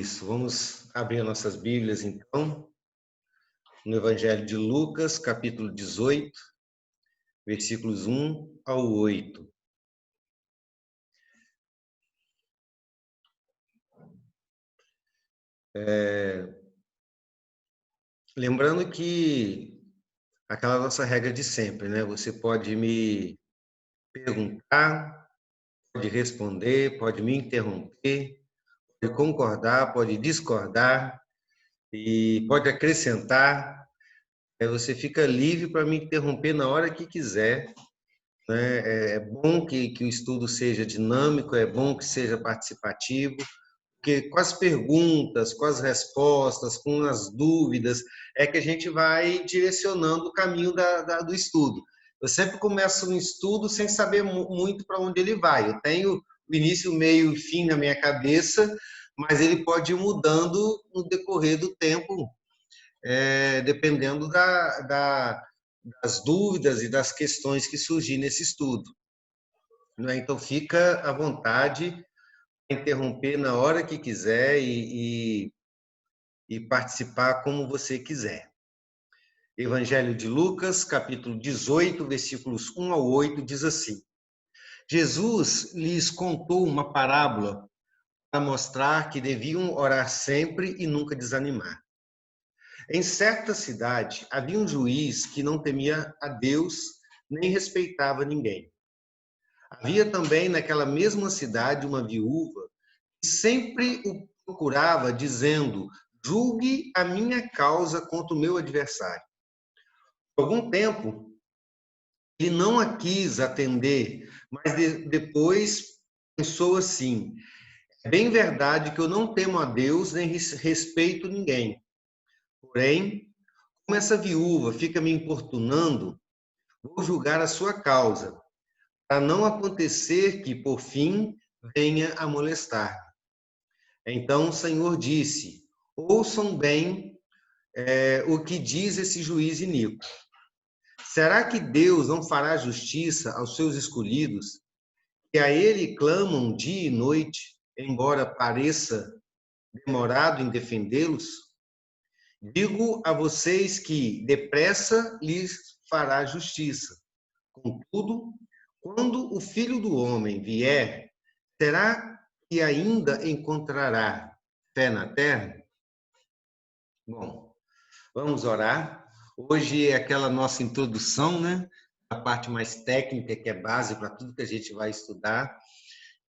Isso, vamos abrir nossas Bíblias, então, no Evangelho de Lucas, capítulo 18, versículos 1 ao 8. Lembrando que aquela nossa regra de sempre, né? Você pode me perguntar, pode responder, pode me interromper, pode concordar, pode discordar e pode acrescentar. Você fica livre para me interromper na hora que quiser, né? É bom que o estudo seja dinâmico, é bom que seja participativo, porque com as perguntas, com as respostas, com as dúvidas, é que a gente vai direcionando o caminho do estudo. Eu sempre começo um estudo sem saber muito para onde ele vai. Eu tenho o início, o meio e o fim na minha cabeça, mas ele pode ir mudando no decorrer do tempo, dependendo das dúvidas e das questões que surgir nesse estudo. Então, fica à vontade para interromper na hora que quiser e participar como você quiser. Evangelho de Lucas, capítulo 18, versículos 1 ao 8, diz assim: Jesus lhes contou uma parábola para mostrar que deviam orar sempre e nunca desanimar. Em certa cidade havia um juiz que não temia a Deus nem respeitava ninguém. Havia também naquela mesma cidade uma viúva que sempre o procurava, dizendo: julgue a minha causa contra o meu adversário. Por algum tempo, ele não a quis atender, mas depois pensou assim: é bem verdade que eu não temo a Deus nem respeito ninguém. Porém, como essa viúva fica me importunando, vou julgar a sua causa, para não acontecer que, por fim, venha a molestar. Então o Senhor disse: ouçam bem o que diz esse juiz iníquo. Será que Deus não fará justiça aos seus escolhidos, que a Ele clamam dia e noite, embora pareça demorado em defendê-los? Digo a vocês que depressa lhes fará justiça. Contudo, quando o Filho do Homem vier, será que ainda encontrará fé na terra? Bom, vamos orar. Hoje é aquela nossa introdução, né? A parte mais técnica, que é base para tudo que a gente vai estudar.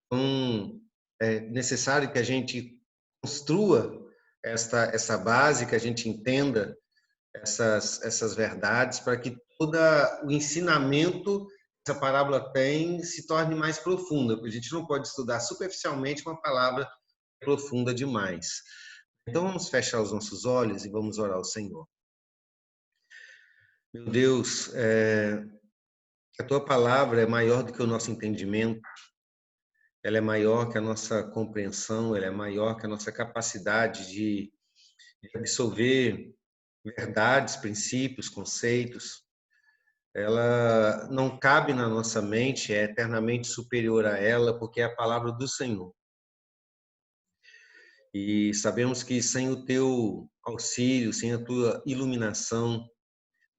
Então, é necessário que a gente construa essa base, que a gente entenda essas verdades, para que todo o ensinamento que essa parábola tem se torne mais profunda, porque a gente não pode estudar superficialmente uma palavra profunda demais. Então, vamos fechar os nossos olhos e vamos orar ao Senhor. Meu Deus, a tua palavra é maior do que o nosso entendimento, ela é maior que a nossa compreensão, ela é maior que a nossa capacidade de absorver verdades, princípios, conceitos. Ela não cabe na nossa mente, é eternamente superior a ela, porque é a palavra do Senhor. E sabemos que sem o teu auxílio, sem a tua iluminação,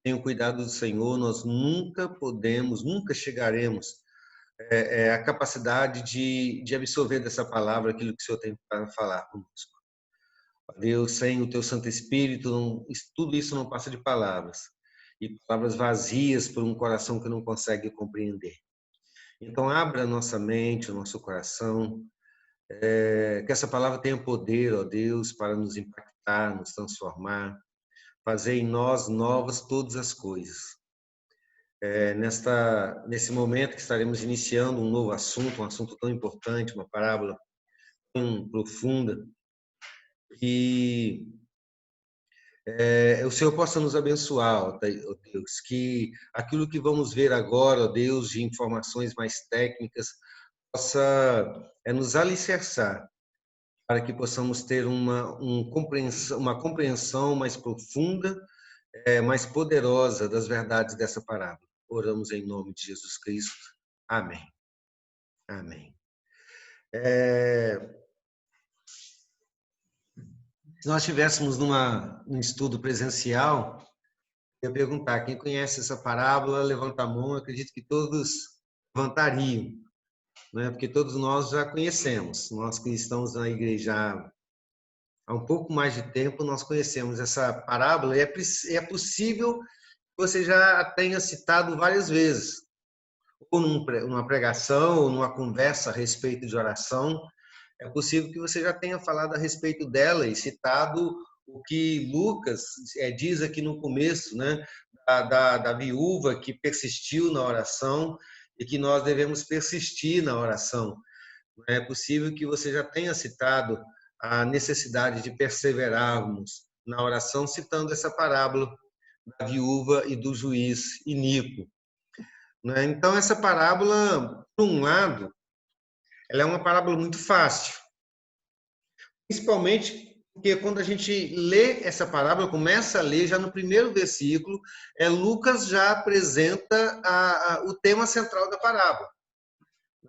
sem o cuidado do Senhor, nós nunca podemos, nunca chegaremos à capacidade de absorver dessa palavra aquilo que o Senhor tem para falar conosco. Deus, sem o teu Santo Espírito, tudo isso não passa de palavras. E palavras vazias por um coração que não consegue compreender. Então, abra a nossa mente, o nosso coração, que essa palavra tenha poder, ó Deus, para nos impactar, nos transformar, fazer em nós novas todas as coisas. Nesse momento que estaremos iniciando um novo assunto, um assunto tão importante, uma parábola tão profunda, que o Senhor possa nos abençoar, ó Deus, que aquilo que vamos ver agora, ó Deus, de informações mais técnicas, possa nos alicerçar para que possamos ter uma compreensão mais profunda, mais poderosa das verdades dessa parábola. Oramos em nome de Jesus Cristo. Amém. Amém. Se nós estivéssemos num estudo presencial, eu ia perguntar, quem conhece essa parábola, levanta a mão, eu acredito que todos levantariam, né? Porque todos nós já conhecemos, nós que estamos na igreja há um pouco mais de tempo, nós conhecemos essa parábola e é possível que você já a tenha citado várias vezes, ou numa pregação, ou numa conversa a respeito de oração. É possível que você já tenha falado a respeito dela e citado o que Lucas diz aqui no começo, né? Da viúva que persistiu na oração e que nós devemos persistir na oração. É possível que você já tenha citado a necessidade de perseverarmos na oração, citando essa parábola da viúva e do juiz iníquo, né? Então, essa parábola, por um lado, ela é uma parábola muito fácil, principalmente porque quando a gente lê essa parábola, começa a ler já no primeiro versículo, Lucas já apresenta o tema central da parábola.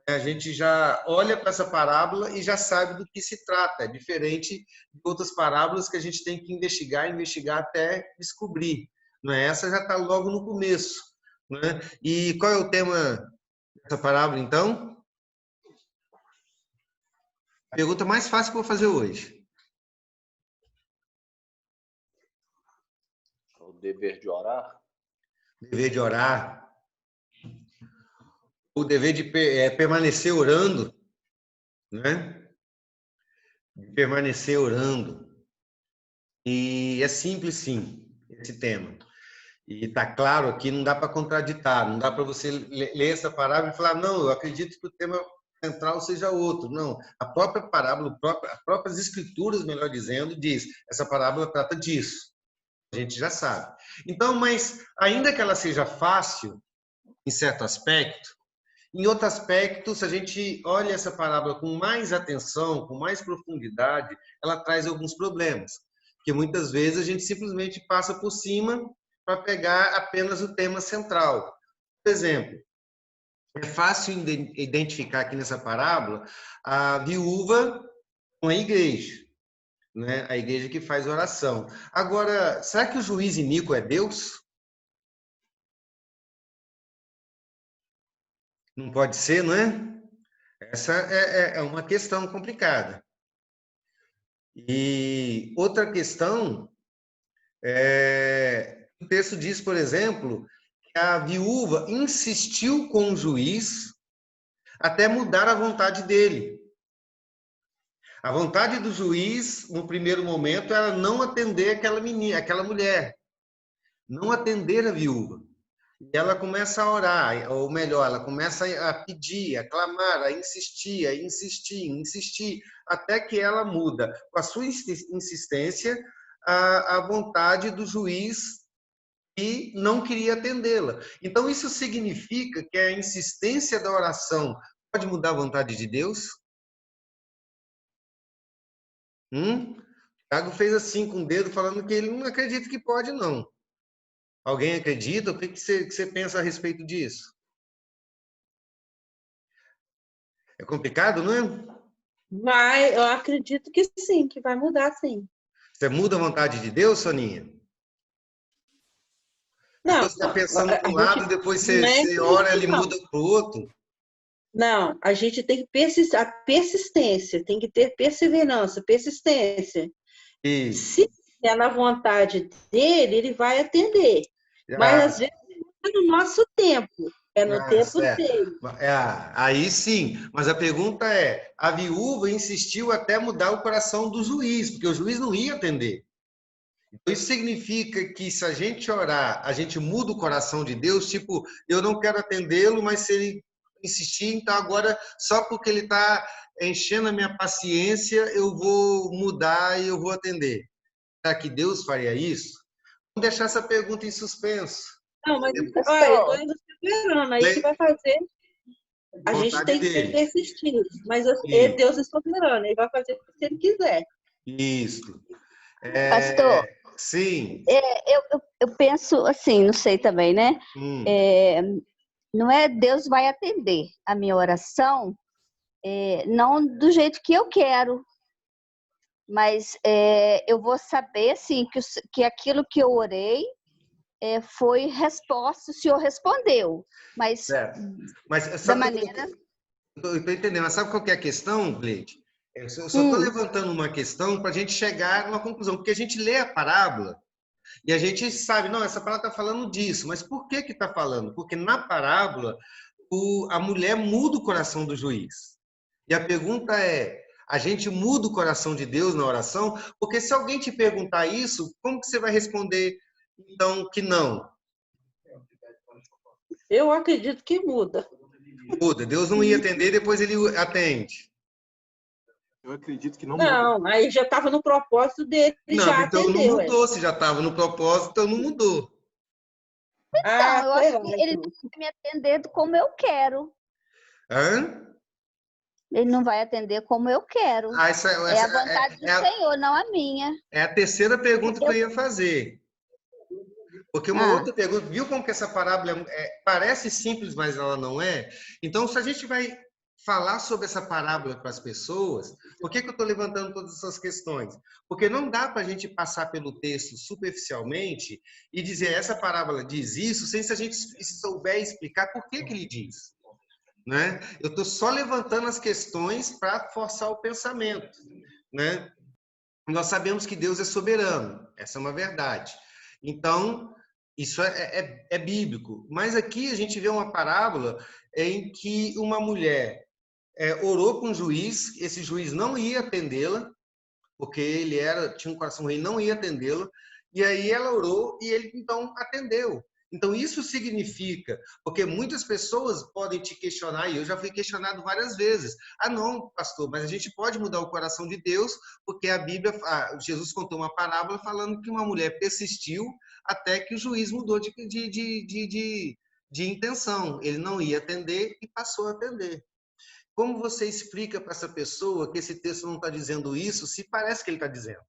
A gente já olha para essa parábola e já sabe do que se trata, é diferente de outras parábolas que a gente tem que investigar até descobrir. Não é? Essa já está logo no começo. Não é? E qual é o tema dessa parábola, então? A pergunta mais fácil que eu vou fazer hoje. O dever de orar? Dever de orar. O dever de permanecer orando, né? Permanecer orando. E é simples, sim, esse tema. E está claro aqui, não dá para contraditar, não dá para você ler essa parábola e falar, não, eu acredito que o tema central seja outro. Não, a própria parábola, as próprias escrituras, melhor dizendo, diz, essa parábola trata disso. A gente já sabe. Então, mas ainda que ela seja fácil, em certo aspecto, em outro aspecto, se a gente olha essa parábola com mais atenção, com mais profundidade, ela traz alguns problemas. Porque muitas vezes a gente simplesmente passa por cima para pegar apenas o tema central. Por exemplo, é fácil identificar aqui nessa parábola a viúva com a igreja, né? A igreja que faz oração. Agora, será que o juiz iníquo é Deus? Não pode ser, não é? Essa é uma questão complicada. E outra questão, o texto diz, por exemplo, que a viúva insistiu com o juiz até mudar a vontade dele. A vontade do juiz, no primeiro momento, era não atender aquela mulher, não atender a viúva. E ela começa a orar, ou melhor, ela começa a pedir, a clamar, a insistir, até que ela muda, com a sua insistência, a vontade do juiz e não queria atendê-la. Então, isso significa que a insistência da oração pode mudar a vontade de Deus? Tiago fez assim com o dedo, falando que ele não acredita que pode, não. Alguém acredita? O que você pensa a respeito disso? É complicado, não é? Vai, eu acredito que sim, que vai mudar, sim. Você muda a vontade de Deus, Soninha? Não, Você está pensando para um a lado, gente depois não é você ora, ele não. muda para o outro. Não, a gente tem que a persistência, tem que ter perseverança, persistência. Isso. Se é na vontade dele, ele vai atender. Mas às vezes é no nosso tempo, é no tempo dele. Aí sim, mas a pergunta é: a viúva insistiu até mudar o coração do juiz, porque o juiz não ia atender. Então, isso significa que se a gente orar, a gente muda o coração de Deus, tipo, eu não quero atendê-lo, mas se ele insistir, então agora, só porque ele está enchendo a minha paciência, eu vou mudar e eu vou atender. Será que Deus faria isso? Vamos deixar essa pergunta em suspenso. Não, mas olha, Deus é soberano, aí ele vai fazer. A gente tem que ser persistido, mas Deus é soberano, ele vai fazer se ele quiser. Isso. Pastor, sim. Eu penso assim, não sei também, né? Não é Deus vai atender a minha oração, não do jeito que eu quero, Mas eu vou saber, assim, que aquilo que eu orei foi resposta, o Senhor respondeu. Mas, mas da maneira... Eu estou entendendo, mas sabe qual que é a questão, Gleide? Eu só estou levantando uma questão para a gente chegar numa conclusão, porque a gente lê a parábola e a gente sabe, não, essa parábola está falando disso, mas por que está falando? Porque na parábola a mulher muda o coração do juiz. E a pergunta é, a gente muda o coração de Deus na oração? Porque se alguém te perguntar isso, como que você vai responder, então, que não? Eu acredito que muda. Muda. Deus não ia atender, depois ele atende. Eu acredito que não muda. Não, aí já estava no propósito dele, não, já então atendeu. Não mudou, se já estava no propósito, então não mudou. Então, eu acho que ele não vai me atender como eu quero. Hã? Ele não vai atender como eu quero. É a vontade do Senhor, não a minha. É a terceira pergunta que eu ia fazer. Porque uma outra pergunta, viu como que essa parábola parece simples, mas ela não é? Então, se a gente vai falar sobre essa parábola para as pessoas, por que eu estou levantando todas essas questões? Porque não dá para a gente passar pelo texto superficialmente e dizer essa parábola diz isso, sem se a gente souber explicar por que ele diz. Né? Eu estou só levantando as questões para forçar o pensamento. Né? Nós sabemos que Deus é soberano, essa é uma verdade. Então, isso é bíblico. Mas aqui a gente vê uma parábola em que uma mulher orou para um juiz, esse juiz não ia atendê-la, porque ele tinha um coração ruim, não ia atendê-la, e aí ela orou e ele então atendeu. Então isso significa, porque muitas pessoas podem te questionar, e eu já fui questionado várias vezes, não, pastor, mas a gente pode mudar o coração de Deus, porque a Bíblia, Jesus contou uma parábola falando que uma mulher persistiu até que o juiz mudou de intenção, ele não ia atender e passou a atender. Como você explica para essa pessoa que esse texto não está dizendo isso, se parece que ele está dizendo?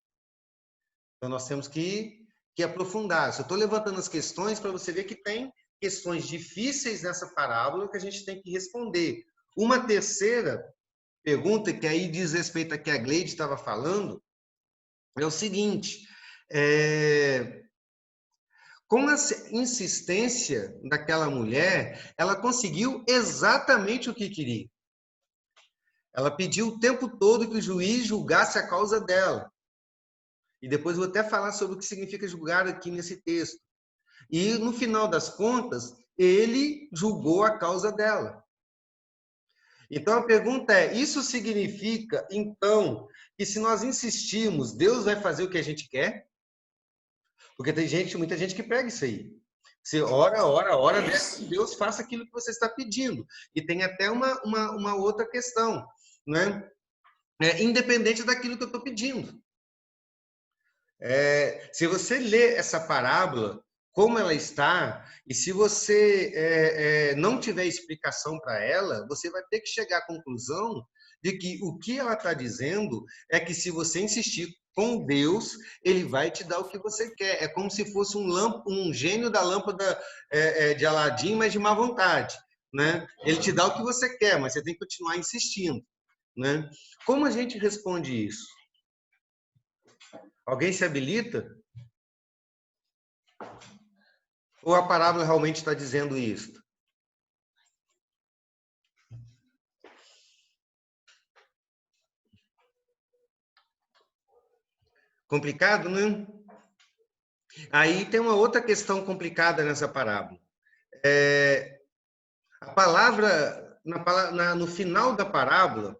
Então, nós temos que aprofundar. Eu estou levantando as questões para você ver que tem questões difíceis nessa parábola que a gente tem que responder. Uma terceira pergunta, que aí diz respeito a que a Gleide estava falando, é o seguinte, com a insistência daquela mulher, ela conseguiu exatamente o que queria. Ela pediu o tempo todo que o juiz julgasse a causa dela. E depois vou até falar sobre o que significa julgar aqui nesse texto. E, no final das contas, ele julgou a causa dela. Então, a pergunta é, isso significa, então, que se nós insistirmos, Deus vai fazer o que a gente quer? Porque tem muita gente que prega isso aí. Você ora, Deus faça aquilo que você está pedindo. E tem até uma outra questão, né? Independente daquilo que eu estou pedindo. Se você lê essa parábola, como ela está, e se você não tiver explicação para ela, você vai ter que chegar à conclusão de que o que ela está dizendo é que se você insistir com Deus, ele vai te dar o que você quer. É como se fosse um gênio da lâmpada de Aladim, mas de má vontade. Né? Ele te dá o que você quer, mas você tem que continuar insistindo. Né? Como a gente responde isso? Alguém se habilita? Ou a parábola realmente está dizendo isso? Complicado, né? Aí tem uma outra questão complicada nessa parábola. A palavra, no final da parábola,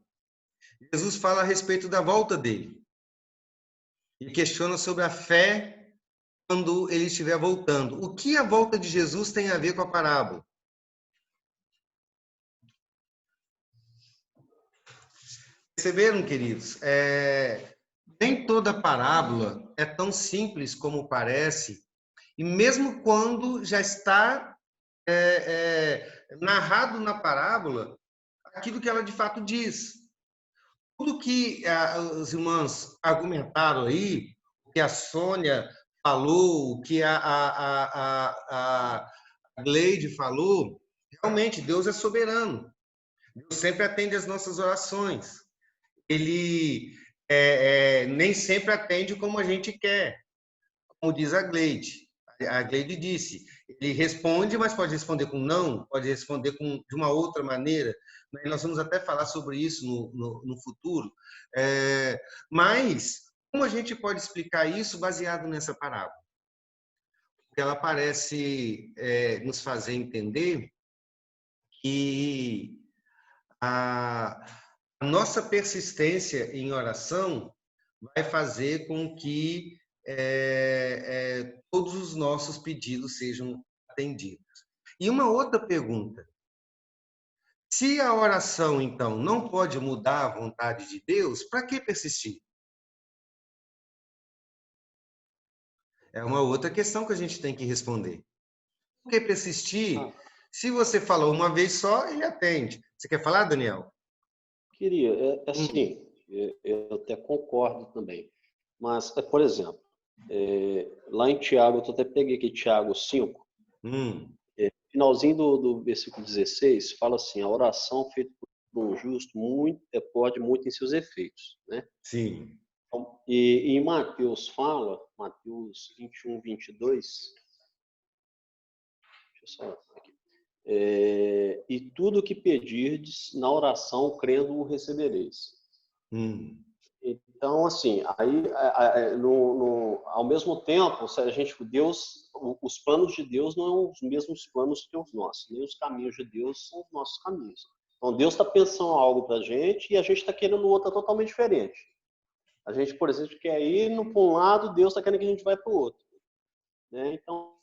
Jesus fala a respeito da volta dele. E questiona sobre a fé quando ele estiver voltando. O que a volta de Jesus tem a ver com a parábola? Perceberam, queridos? Nem toda parábola é tão simples como parece, e mesmo quando já está narrado na parábola aquilo que ela de fato diz. Tudo que os irmãos argumentaram aí, o que a Sônia falou, o que a Gleide falou, realmente Deus é soberano. Deus sempre atende às nossas orações. Ele nem sempre atende como a gente quer, como diz a Gleide. A Gleide disse, ele responde, mas pode responder com não, pode responder de uma outra maneira. E nós vamos até falar sobre isso no futuro. Mas como a gente pode explicar isso baseado nessa parábola? Porque ela parece nos fazer entender que a nossa persistência em oração vai fazer com que todos os nossos pedidos sejam atendidos. E uma outra pergunta. Se a oração, então, não pode mudar a vontade de Deus, para que persistir? É uma outra questão que a gente tem que responder. Por que persistir? Se você falou uma vez só, ele atende. Você quer falar, Daniel? Queria, assim, eu até concordo também. Mas, por exemplo, lá em Tiago, eu até peguei aqui Tiago 5, finalzinho do versículo 16, fala assim, a oração feita por um justo pode muito em seus efeitos, né? Sim. E em Mateus fala, Mateus 21, 22, deixa eu só aqui, e tudo que pedirdes na oração, crendo, o recebereis. Então, assim, aí, ao mesmo tempo, se a gente, os planos de Deus não são os mesmos planos que os nossos, nem os caminhos de Deus são os nossos caminhos. Então, Deus está pensando algo para a gente e a gente está querendo outra totalmente diferente. A gente, por exemplo, quer ir para um lado, Deus está querendo que a gente vá para o outro. Né? Então,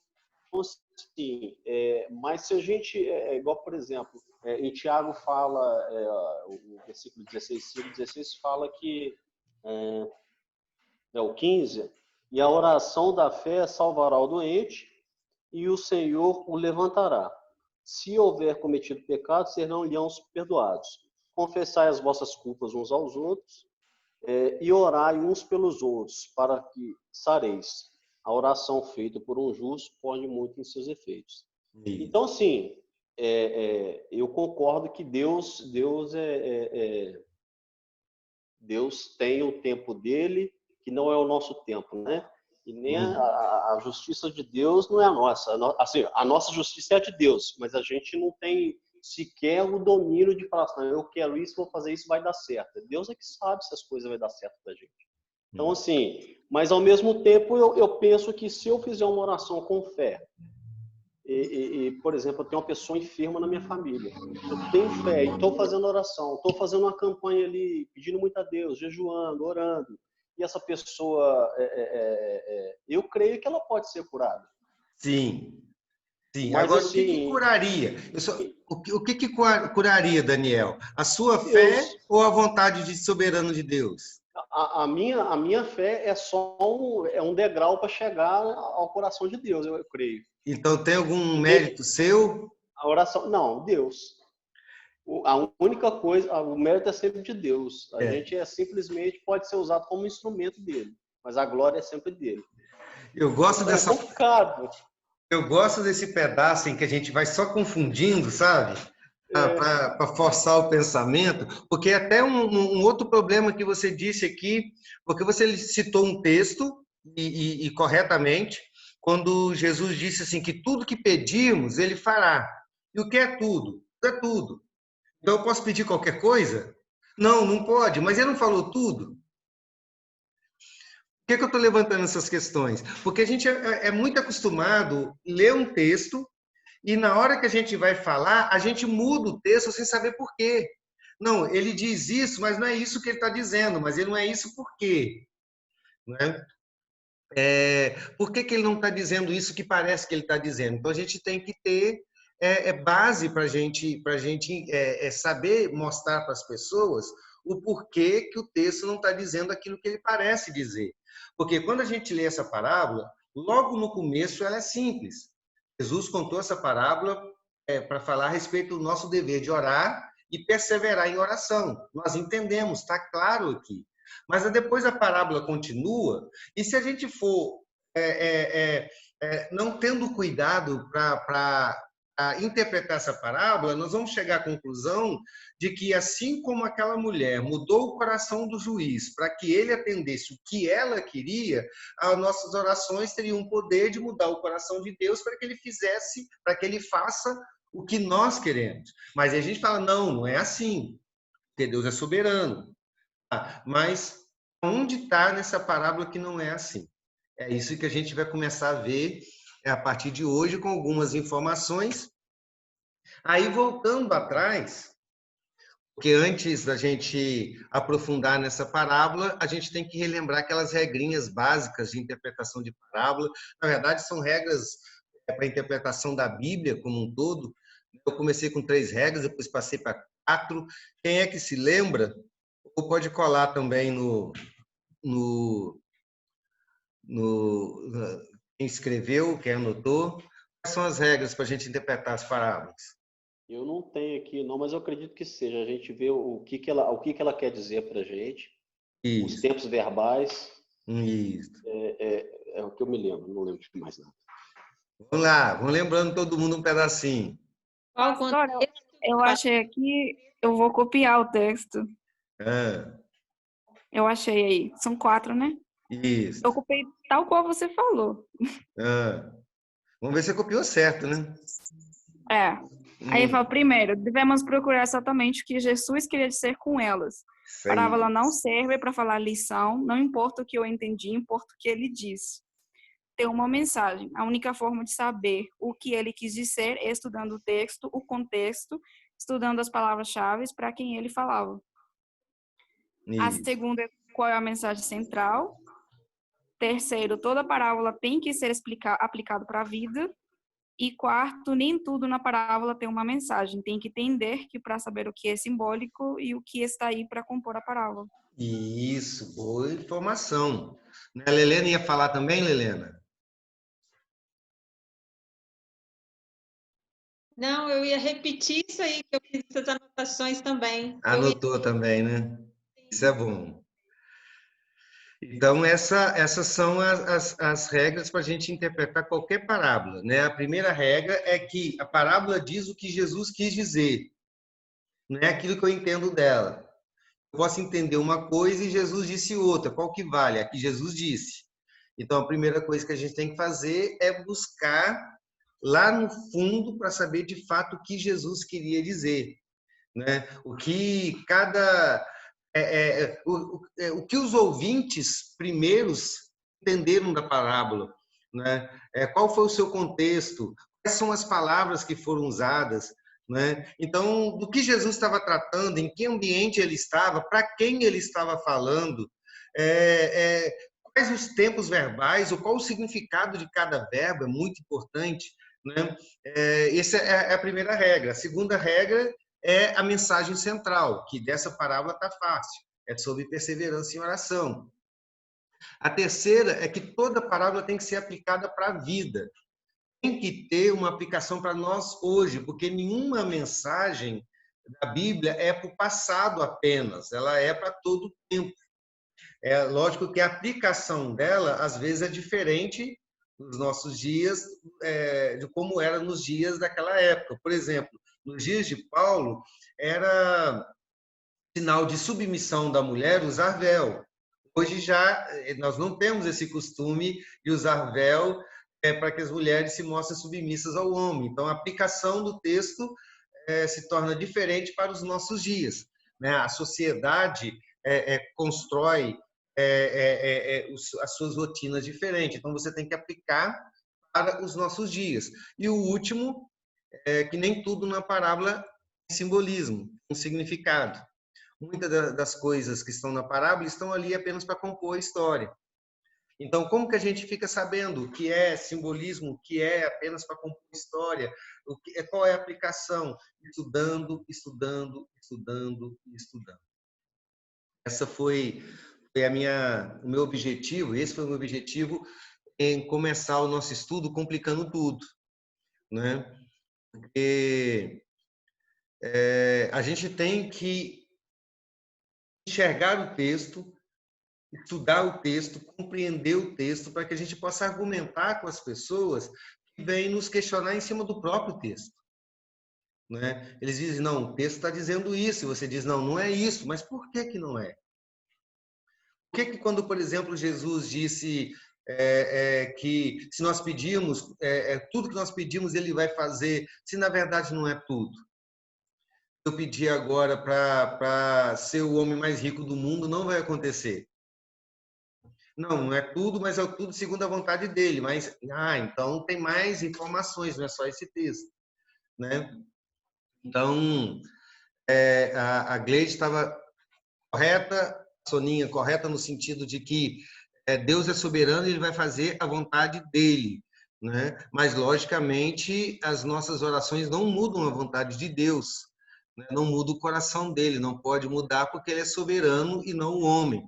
assim, mas se a gente, igual, por exemplo, em Tiago fala, o versículo 16 fala que, o 15, e a oração da fé salvará o doente e o Senhor o levantará. Se houver cometido pecado, serão-lhe perdoados. Confessai as vossas culpas uns aos outros e orai uns pelos outros, para que sareis. A oração feita por um justo pode muito em seus efeitos. Então, assim, eu concordo que Deus tem o tempo dele, que não é o nosso tempo, né? E nem a justiça de Deus não é a nossa. Assim, a nossa justiça é a de Deus, mas a gente não tem sequer o domínio de falar assim, eu quero isso, vou fazer isso, vai dar certo. Deus é que sabe se as coisas vão dar certo pra gente. Então, assim, mas ao mesmo tempo eu penso que se eu fizer uma oração com fé, por exemplo, eu tenho uma pessoa enferma na minha família, eu tenho fé e estou fazendo oração, estou fazendo uma campanha ali, pedindo muito a Deus, jejuando, orando, e essa pessoa, eu creio que ela pode ser curada. Sim. Sim. Mas, agora, assim, o que curaria? O que curaria, Daniel? A sua fé ou a vontade soberana de Deus? A minha fé é só um degrau para chegar ao coração de Deus, eu creio. Então, tem algum mérito seu? A oração, não, Deus. A única coisa, o mérito é sempre de Deus. A gente simplesmente pode ser usado como instrumento dele, mas a glória é sempre dele. Eu gosto dessa. É complicado. Eu gosto desse pedaço em que a gente vai só confundindo, sabe? Para forçar o pensamento, porque até um outro problema que você disse aqui, porque você citou um texto, e corretamente, quando Jesus disse assim, que tudo que pedimos, ele fará. E o que é tudo? É tudo. Então, eu posso pedir qualquer coisa? Não, não pode, mas ele não falou tudo. Por que eu estou levantando essas questões? Porque a gente é muito acostumado a ler um texto e na hora que a gente vai falar, a gente muda o texto sem saber por quê. Não, ele diz isso, mas não é isso que ele está dizendo, mas ele não é isso por quê? Não é? Por que ele não está dizendo isso que parece que ele está dizendo? Então, a gente tem que ter base para a gente saber mostrar para as pessoas o porquê que o texto não está dizendo aquilo que ele parece dizer. Porque quando a gente lê essa parábola, logo no começo ela é simples. Jesus contou essa parábola para falar a respeito do nosso dever de orar e perseverar em oração. Nós entendemos, está claro aqui. Mas depois a parábola continua, e se a gente for não tendo cuidado para interpretar essa parábola, nós vamos chegar à conclusão de que, assim como aquela mulher mudou o coração do juiz para que ele atendesse o que ela queria, as nossas orações teriam o poder de mudar o coração de Deus para que ele fizesse, para que ele faça o que nós queremos. Mas a gente fala, não é assim, porque Deus é soberano. Mas onde está nessa parábola que não é assim? É isso que a gente vai começar a ver a partir de hoje, com algumas informações. Aí, voltando atrás, porque antes da gente aprofundar nessa parábola, a gente tem que relembrar aquelas regrinhas básicas de interpretação de parábola. Na verdade, são regras para a interpretação da Bíblia como um todo. Eu comecei com 3 regras, depois passei para 4. Quem é que se lembra? Ou pode colar também quem escreveu, quem anotou. Quais são as regras para a gente interpretar as parábolas? Eu não tenho aqui, não, mas eu acredito que seja. A gente vê o que ela quer dizer para a gente, Isso. os tempos verbais. Isso. É o que eu me lembro, não lembro de mais nada. Vamos lá, vamos lembrando todo mundo um pedacinho. Pastor, eu achei aqui, eu vou copiar o texto. Eu achei aí. São 4, né? Isso. Eu copiei tal qual você falou. Vamos ver se você copiou certo, né? Aí fala, primeiro, devemos procurar exatamente o que Jesus queria dizer com elas. A parábola não serve para falar lição, não importa o que eu entendi, importa o que ele disse. Tem uma mensagem. A única forma de saber o que ele quis dizer é estudando o texto, o contexto, estudando as palavras-chave para quem ele falava. Isso. A segunda, qual é a mensagem central. Terceiro, toda parábola tem que ser aplicada para a vida. E quarto, nem tudo na parábola tem uma mensagem. Tem que entender que para saber o que é simbólico e o que está aí para compor a parábola. Isso, boa informação. A Lelena ia falar também, Lelena? Não, eu ia repetir isso aí, que eu fiz essas anotações também. Anotou também, né? Isso é bom. Então, essas são as regras para a gente interpretar qualquer parábola, né? A primeira regra é que a parábola diz o que Jesus quis dizer, não é aquilo que eu entendo dela. Eu posso entender uma coisa e Jesus disse outra. Qual que vale? A que Jesus disse. Então, a primeira coisa que a gente tem que fazer é buscar lá no fundo para saber de fato o que Jesus queria dizer, né? O que cada o que os ouvintes primeiros entenderam da parábola, né? Qual foi o seu contexto? Quais são as palavras que foram usadas, né? Então, do que Jesus estava tratando, em que ambiente ele estava, para quem ele estava falando, quais os tempos verbais, ou qual o significado de cada verbo, é muito importante, né? Essa é a primeira regra. A segunda regra é a mensagem central, que dessa parábola está fácil, é sobre perseverança em oração. A terceira é que toda parábola tem que ser aplicada para a vida. Tem que ter uma aplicação para nós hoje, porque nenhuma mensagem da Bíblia é para o passado apenas, ela é para todo o tempo. É lógico que a aplicação dela, às vezes, é diferente nos nossos dias, de como era nos dias daquela época. Por exemplo, nos dias de Paulo, era sinal de submissão da mulher usar véu. Hoje já nós não temos esse costume de usar véu para que as mulheres se mostrem submissas ao homem. Então, a aplicação do texto se torna diferente para os nossos dias, né? A sociedade constrói as suas rotinas diferentes. Então, você tem que aplicar para os nossos dias. E o último que nem tudo na parábola tem simbolismo, tem significado. Muitas das coisas que estão na parábola estão ali apenas para compor a história. Então, como que a gente fica sabendo o que é simbolismo, o que é apenas para compor a história, qual é a aplicação? Estudando, estudando, estudando e estudando. Essa foi o meu objetivo, esse foi o meu objetivo em começar o nosso estudo complicando tudo, né? Porque a gente tem que enxergar o texto, estudar o texto, compreender o texto, para que a gente possa argumentar com as pessoas que vêm nos questionar em cima do próprio texto. né? Eles dizem, não, o texto está dizendo isso, e você diz, não, não é isso, mas por que que não é? Por que que quando, por exemplo, Jesus disse que se nós pedimos, tudo que nós pedimos ele vai fazer, se na verdade não é tudo? Eu pedi agora para ser o homem mais rico do mundo, não vai acontecer. Não, não é tudo, mas é tudo segundo a vontade dele. Mas, então tem mais informações, não é só esse texto, né? Então, a Gleide estava correta, a Soninha correta no sentido de que Deus é soberano e ele vai fazer a vontade dele, né? Mas, logicamente, as nossas orações não mudam a vontade de Deus, né? Não muda o coração dele, não pode mudar porque ele é soberano e não o homem,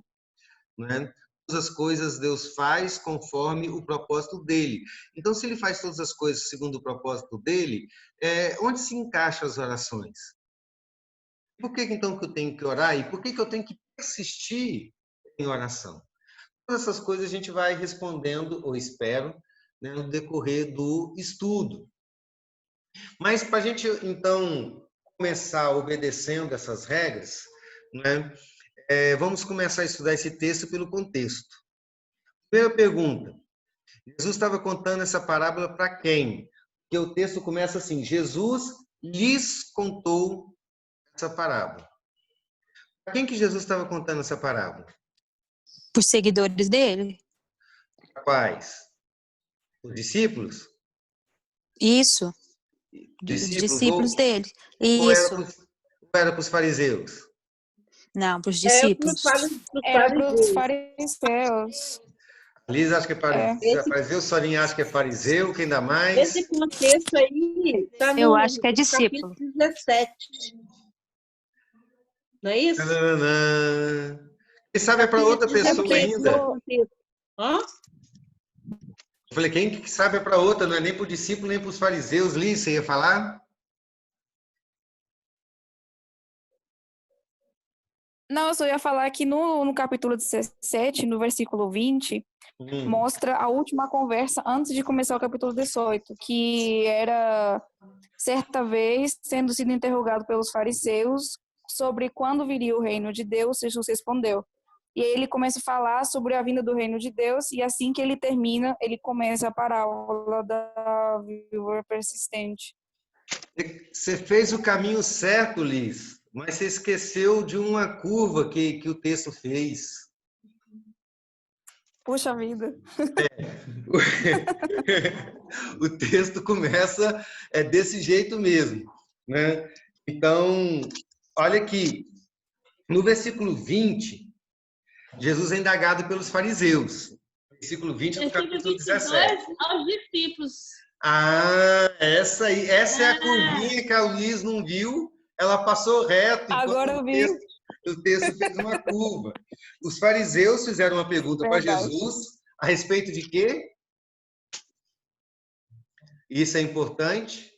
né? Todas as coisas Deus faz conforme o propósito dele. Então, se ele faz todas as coisas segundo o propósito dele, onde se encaixam as orações? Por que então que eu tenho que orar? E por que eu tenho que persistir em oração? Todas essas coisas a gente vai respondendo, ou espero, né, no decorrer do estudo. Mas para a gente, então, começar obedecendo essas regras, né, vamos começar a estudar esse texto pelo contexto. Primeira pergunta, Jesus estava contando essa parábola para quem? Porque o texto começa assim, Jesus lhes contou essa parábola. Para quem que Jesus estava contando essa parábola? Por seguidores dele. Quais? Os discípulos? Isso. Os discípulos dele. Ou Isso. era para os fariseus? Não, para os discípulos. Era para os fariseus. Liz acha que é fariseu, Sorinha acha que é fariseu, quem dá mais? Esse contexto aí está no Eu acho que é discípulo. capítulo 17. Não é isso? Quem sabe é para outra pessoa ainda. Hã? Eu falei, quem que sabe é para outra, não é nem para o discípulo, nem para os fariseus. Liz, você ia falar? Não, eu só ia falar que no capítulo 17, no versículo 20, mostra a última conversa antes de começar o capítulo 18, que era certa vez, sendo sido interrogado pelos fariseus sobre quando viria o reino de Deus, Jesus respondeu. E aí ele começa a falar sobre a vinda do reino de Deus, e assim que ele termina, ele começa a parábola da viúva persistente. Você fez o caminho certo, Liz, mas você esqueceu de uma curva que o texto fez. Puxa vida. O texto começa desse jeito mesmo, né? Então, olha aqui, no versículo 20, Jesus é indagado pelos fariseus. Versículo 20 do capítulo 17. Aos discípulos. Essa é a curvinha que a Liz não viu, ela passou reto. Agora eu vi. O texto fez uma curva. Os fariseus fizeram uma pergunta para Jesus a respeito de quê? Isso é importante?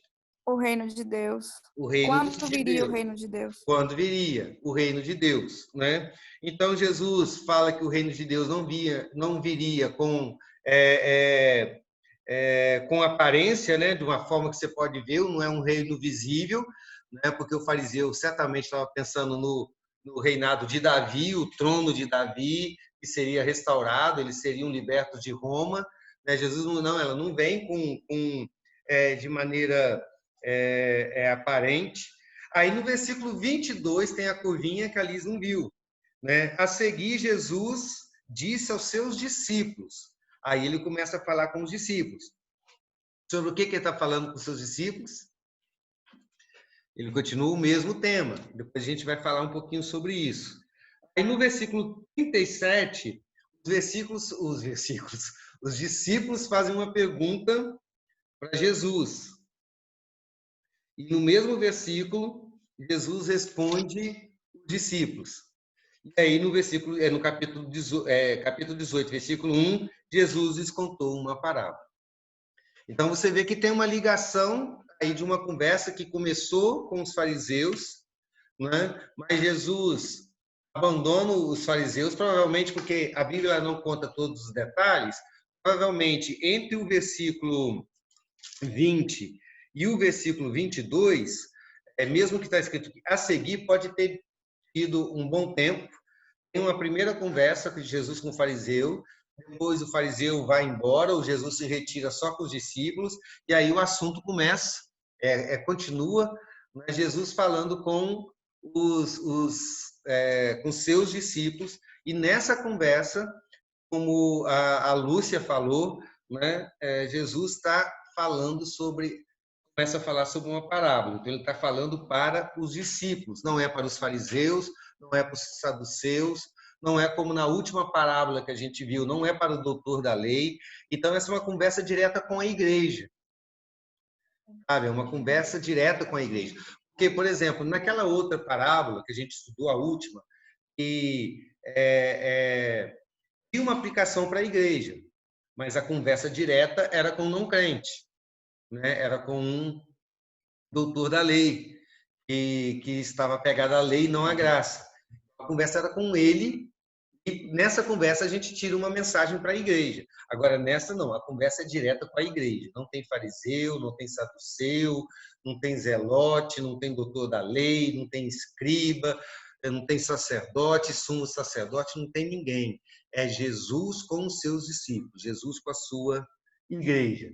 O reino de Deus. Quando viria o reino de Deus? Quando viria o reino de Deus, né? Então Jesus fala que o reino de Deus não viria com aparência, né? De uma forma que você pode ver, não é um reino visível, né? Porque o fariseu certamente estava pensando no reinado de Davi, o trono de Davi, que seria restaurado, eles seriam libertos de Roma, né? Jesus ela não vem de maneira aparente. Aí no versículo 22 tem a curvinha que a Liz não viu, né? A seguir, Jesus disse aos seus discípulos. Aí ele começa a falar com os discípulos. Sobre o que ele está falando com os seus discípulos? Ele continua o mesmo tema. Depois a gente vai falar um pouquinho sobre isso. Aí no versículo 37, os discípulos fazem uma pergunta para Jesus. E no mesmo versículo, Jesus responde os discípulos. E aí no capítulo 18, versículo 1, Jesus lhes contou uma parábola. Então você vê que tem uma ligação aí de uma conversa que começou com os fariseus, né? Mas Jesus abandona os fariseus, provavelmente porque a Bíblia não conta todos os detalhes, provavelmente entre o versículo 20 e o versículo 22, mesmo que está escrito que a seguir, pode ter tido um bom tempo. Tem uma primeira conversa de Jesus com o fariseu, depois o fariseu vai embora, o Jesus se retira só com os discípulos, e aí o assunto começa, continua, né, Jesus falando com com seus discípulos, e nessa conversa, como a Lúcia falou, né, Jesus está falando começa a falar sobre uma parábola. Então, ele está falando para os discípulos, não é para os fariseus, não é para os saduceus, não é como na última parábola que a gente viu, não é para o doutor da lei. Então, essa é uma conversa direta com a igreja. Sabe? É uma conversa direta com a igreja. Porque, por exemplo, naquela outra parábola que a gente estudou, a última, e tinha uma aplicação para a igreja, mas a conversa direta era com não crente, né? Era com um doutor da lei, que estava apegado à lei e não à graça. A conversa era com ele, e nessa conversa a gente tira uma mensagem para a igreja. Agora, nessa não, a conversa é direta com a igreja. Não tem fariseu, não tem saduceu, não tem zelote, não tem doutor da lei, não tem escriba, não tem sacerdote, sumo sacerdote, não tem ninguém. É Jesus com os seus discípulos, Jesus com a sua igreja.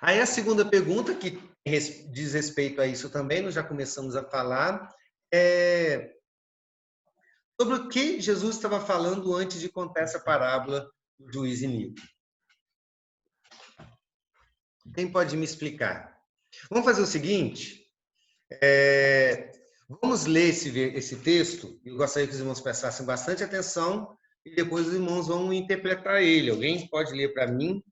Aí a segunda pergunta, que diz respeito a isso também, nós já começamos a falar, sobre o que Jesus estava falando antes de contar essa parábola do juiz iníquo. Quem pode me explicar? Vamos fazer o seguinte, vamos ler esse texto, eu gostaria que os irmãos prestassem bastante atenção, e depois os irmãos vão interpretar ele. Alguém pode ler para mim?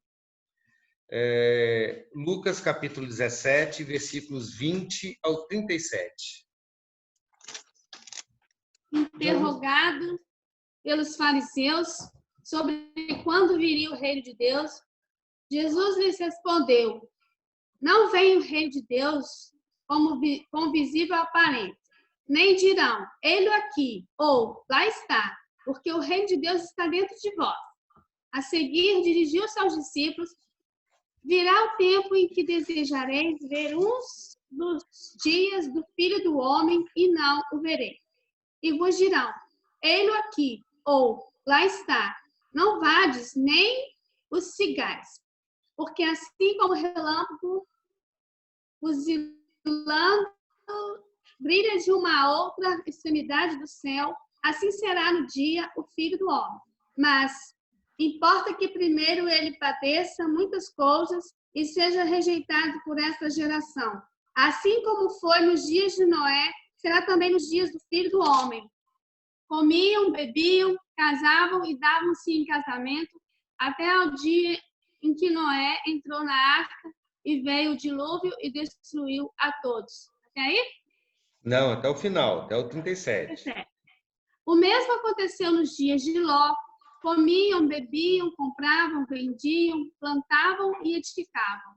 Lucas capítulo 17, versículos 20 ao 37. Interrogado pelos fariseus sobre quando viria o reino de Deus, Jesus lhes respondeu: não vem o reino de Deus com visível aparência, nem dirão, ele aqui, ou lá está, porque o reino de Deus está dentro de vós. A seguir, dirigiu-se aos discípulos: virá o tempo em que desejareis ver uns dos dias do Filho do Homem e não o vereis. E vos dirão, ei-lo aqui, ou lá está. Não vades nem os sigais, porque assim como o relâmpago fuzilando brilha de uma outra extremidade do céu, assim será no dia o Filho do Homem. Mas importa que primeiro ele padeça muitas coisas e seja rejeitado por esta geração. Assim como foi nos dias de Noé, será também nos dias do Filho do Homem. Comiam, bebiam, casavam e davam-se em casamento, até o dia em que Noé entrou na arca e veio o dilúvio e destruiu a todos. Até aí? Não, até o final, até o 37. O mesmo aconteceu nos dias de Ló. Comiam, bebiam, compravam, vendiam, plantavam e edificavam.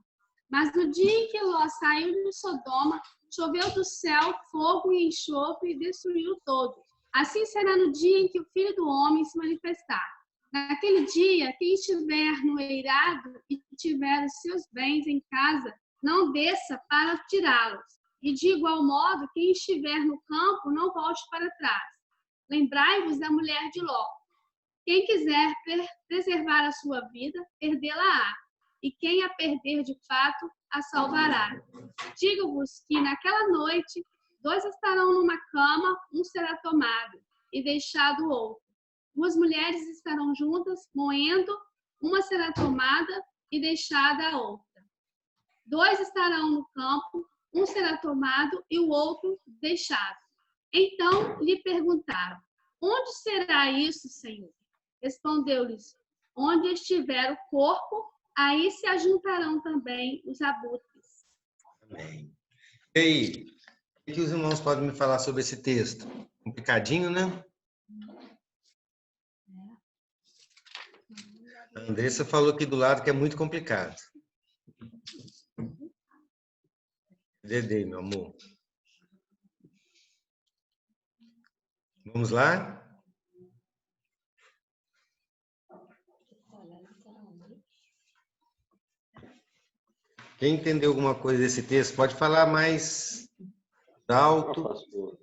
Mas no dia em que Ló saiu de Sodoma, choveu do céu fogo e enxofre e destruiu todos. Assim será no dia em que o Filho do Homem se manifestar. Naquele dia, quem estiver no eirado e tiver os seus bens em casa, não desça para tirá-los. E de igual modo, quem estiver no campo, não volte para trás. Lembrai-vos da mulher de Ló. Quem quiser preservar a sua vida, perdê-la-á. E quem a perder de fato, a salvará. Digo-vos que naquela noite, 2 estarão numa cama, um será tomado e deixado o outro. 2 mulheres estarão juntas, moendo, uma será tomada e deixada a outra. 2 estarão no campo, um será tomado e o outro deixado. Então lhe perguntaram, onde será isso, Senhor? Respondeu-lhes, onde estiver o corpo, aí se ajuntarão também os abutres. Amém. E aí, o que os irmãos podem me falar sobre esse texto? Complicadinho, né? A Andressa falou aqui do lado que é muito complicado. Dedê, meu amor. Vamos lá? Quem entendeu alguma coisa desse texto pode falar mais alto.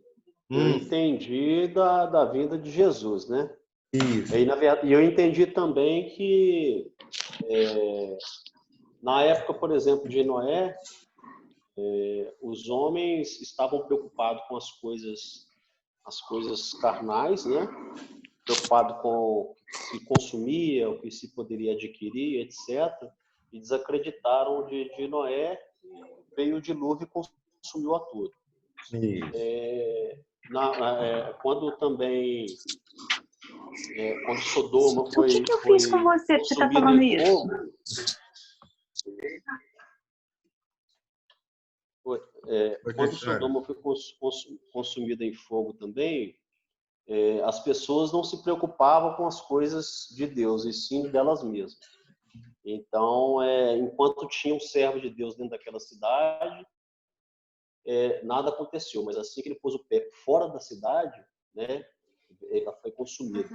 Eu entendi da vinda de Jesus, né? Isso. E, na verdade, eu entendi também que na época, por exemplo, de Noé, os homens estavam preocupados com as coisas carnais, né? Preocupado com o que se consumia, o que se poderia adquirir, etc. E desacreditaram de Noé, veio o dilúvio e consumiu a tudo. Quando também, quando Sodoma foi O que eu fiz com você que você está falando isso? Quando Sodoma foi consumida em fogo também, as pessoas não se preocupavam com as coisas de Deus, e sim delas mesmas. Então, enquanto tinha um servo de Deus dentro daquela cidade, nada aconteceu. Mas assim que ele pôs o pé fora da cidade, né, ela foi consumida.